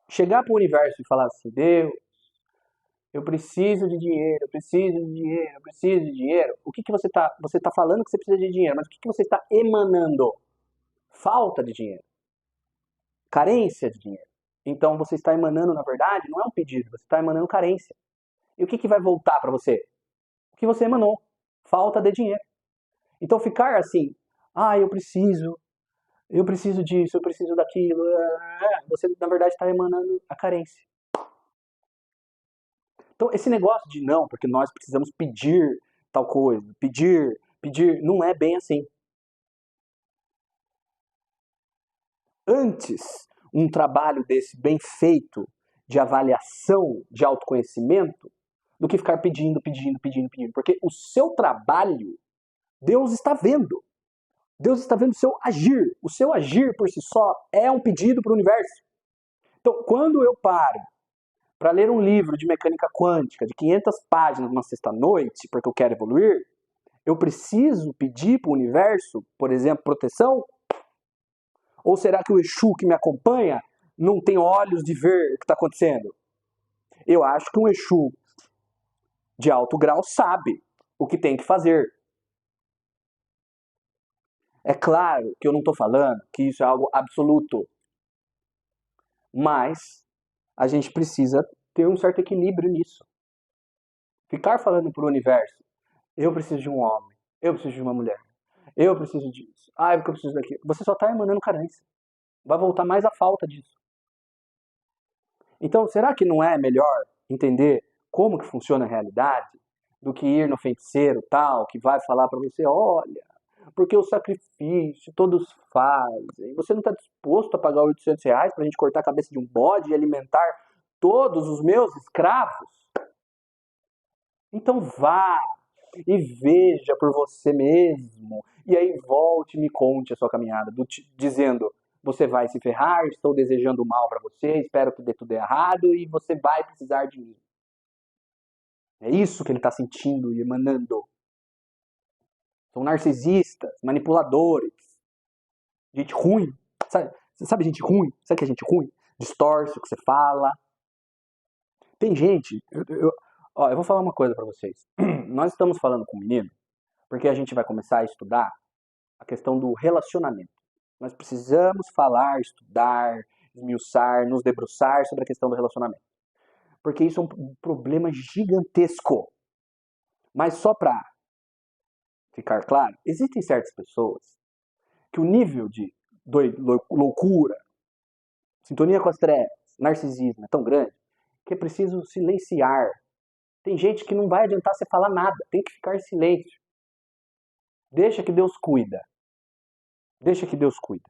Chegar para o universo e falar assim, Deus, eu preciso de dinheiro, eu preciso de dinheiro, eu preciso de dinheiro. O que você está falando que você precisa de dinheiro, mas o que você está emanando? Falta de dinheiro. Carência de dinheiro. Então você está emanando, na verdade, não é um pedido, você está emanando carência. E o que vai voltar para você? O que você emanou. Falta de dinheiro. Então ficar assim, eu preciso disso, eu preciso daquilo. Você, na verdade, está emanando a carência. Então, esse negócio de não, porque nós precisamos pedir tal coisa, pedir, não é bem assim. Antes, um trabalho desse bem feito, de avaliação, de autoconhecimento, do que ficar pedindo. Porque o seu trabalho, Deus está vendo. Deus está vendo o seu agir. O seu agir por si só é um pedido para o universo. Então, quando eu paro para ler um livro de mecânica quântica de 500 páginas numa sexta-noite, porque eu quero evoluir, eu preciso pedir para o universo, por exemplo, proteção? Ou será que o Exu que me acompanha não tem olhos de ver o que está acontecendo? Eu acho que um Exu de alto grau sabe o que tem que fazer. É claro que eu não estou falando que isso é algo absoluto, mas a gente precisa ter um certo equilíbrio nisso. Ficar falando para o universo, eu preciso de um homem, eu preciso de uma mulher, eu preciso disso, porque eu preciso daquilo. Você só está emanando carência. Vai voltar mais a falta disso. Então, será que não é melhor entender como que funciona a realidade do que ir no feiticeiro tal, que vai falar para você, olha, porque o sacrifício todos fazem, você não está disposto a pagar R$ 800 para a gente cortar a cabeça de um bode e alimentar todos os meus escravos? Então vá e veja por você mesmo, e aí volte e me conte a sua caminhada, dizendo, você vai se ferrar, estou desejando mal para você, espero que dê tudo errado e você vai precisar de mim. É isso que ele está sentindo e emanando. São narcisistas, manipuladores, gente ruim. Sabe gente ruim? Sabe que é gente ruim? Distorce o que você fala. Tem gente... eu vou falar uma coisa para vocês. Nós estamos falando com o menino porque a gente vai começar a estudar a questão do relacionamento. Nós precisamos falar, estudar, esmiuçar, nos debruçar sobre a questão do relacionamento. Porque isso é um problema gigantesco. Mas só para ficar claro, existem certas pessoas que o nível de loucura, sintonia com as trevas, narcisismo é tão grande que é preciso silenciar. Tem gente que não vai adiantar você falar nada, tem que ficar em silêncio. Deixa que Deus cuida. Deixa que Deus cuida.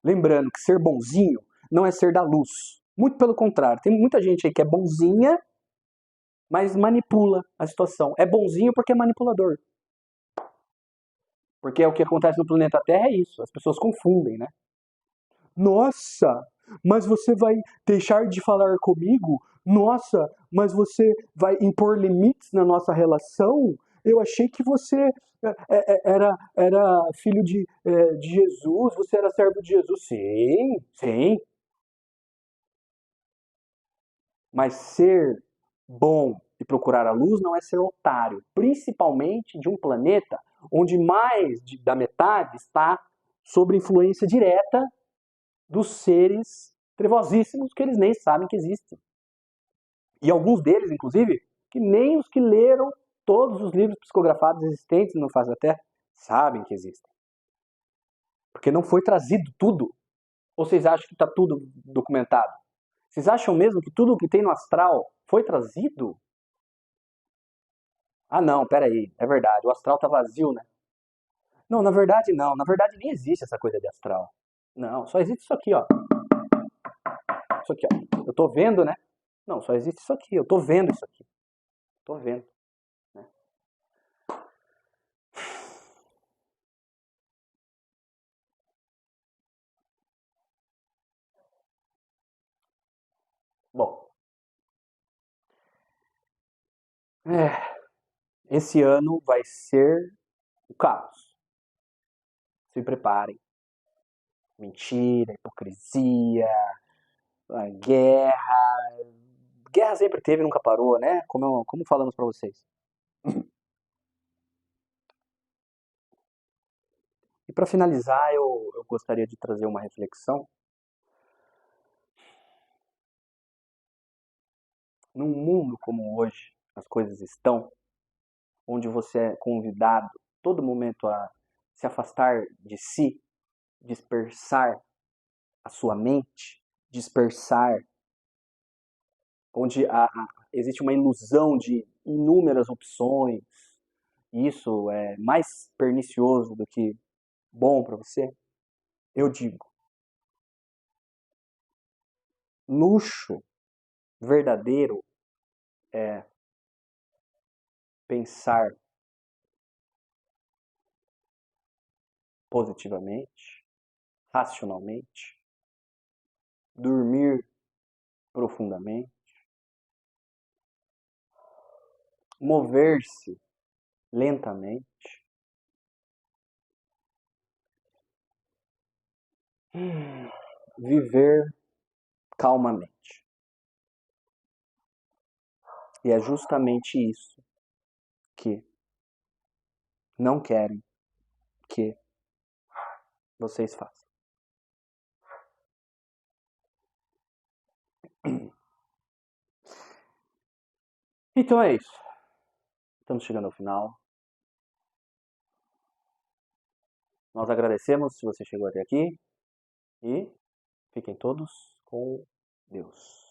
Lembrando que ser bonzinho não é ser da luz. Muito pelo contrário. Tem muita gente aí que é bonzinha, mas manipula a situação. É bonzinho porque é manipulador. Porque é o que acontece no planeta Terra é isso. As pessoas confundem, né? Nossa, mas você vai deixar de falar comigo? Nossa, mas você vai impor limites na nossa relação? Eu achei que você era filho de Jesus, você era servo de Jesus. Sim, sim. Mas ser bom e procurar a luz não é ser otário, principalmente de um planeta onde mais da metade está sob influência direta dos seres trevosíssimos que eles nem sabem que existem. E alguns deles, inclusive, que nem os que leram todos os livros psicografados existentes no face da Terra sabem que existem. Porque não foi trazido tudo. Ou vocês acham que está tudo documentado? Vocês acham mesmo que tudo o que tem no astral foi trazido? Ah, não, peraí, é verdade, o astral tá vazio, né? Não, na verdade não, na verdade nem existe essa coisa de astral. Não, só existe isso aqui, ó. Isso aqui, ó. Eu tô vendo, né? Não, só existe isso aqui, eu tô vendo isso aqui. Tô vendo, né? Bom, esse ano vai ser o caos. Se preparem. Mentira, hipocrisia, a guerra. Guerra sempre teve e nunca parou, né? Como falamos pra vocês. E para finalizar, eu gostaria de trazer uma reflexão. Num mundo como hoje as coisas estão, onde você é convidado todo momento a se afastar de si, dispersar a sua mente, dispersar, onde existe uma ilusão de inúmeras opções, e isso é mais pernicioso do que bom para você, eu digo, luxo verdadeiro é pensar positivamente, racionalmente, dormir profundamente, mover-se lentamente, viver calmamente. E é justamente isso que não querem que vocês façam. Então é isso. Estamos chegando ao final. Nós agradecemos se você chegou até aqui e fiquem todos com Deus.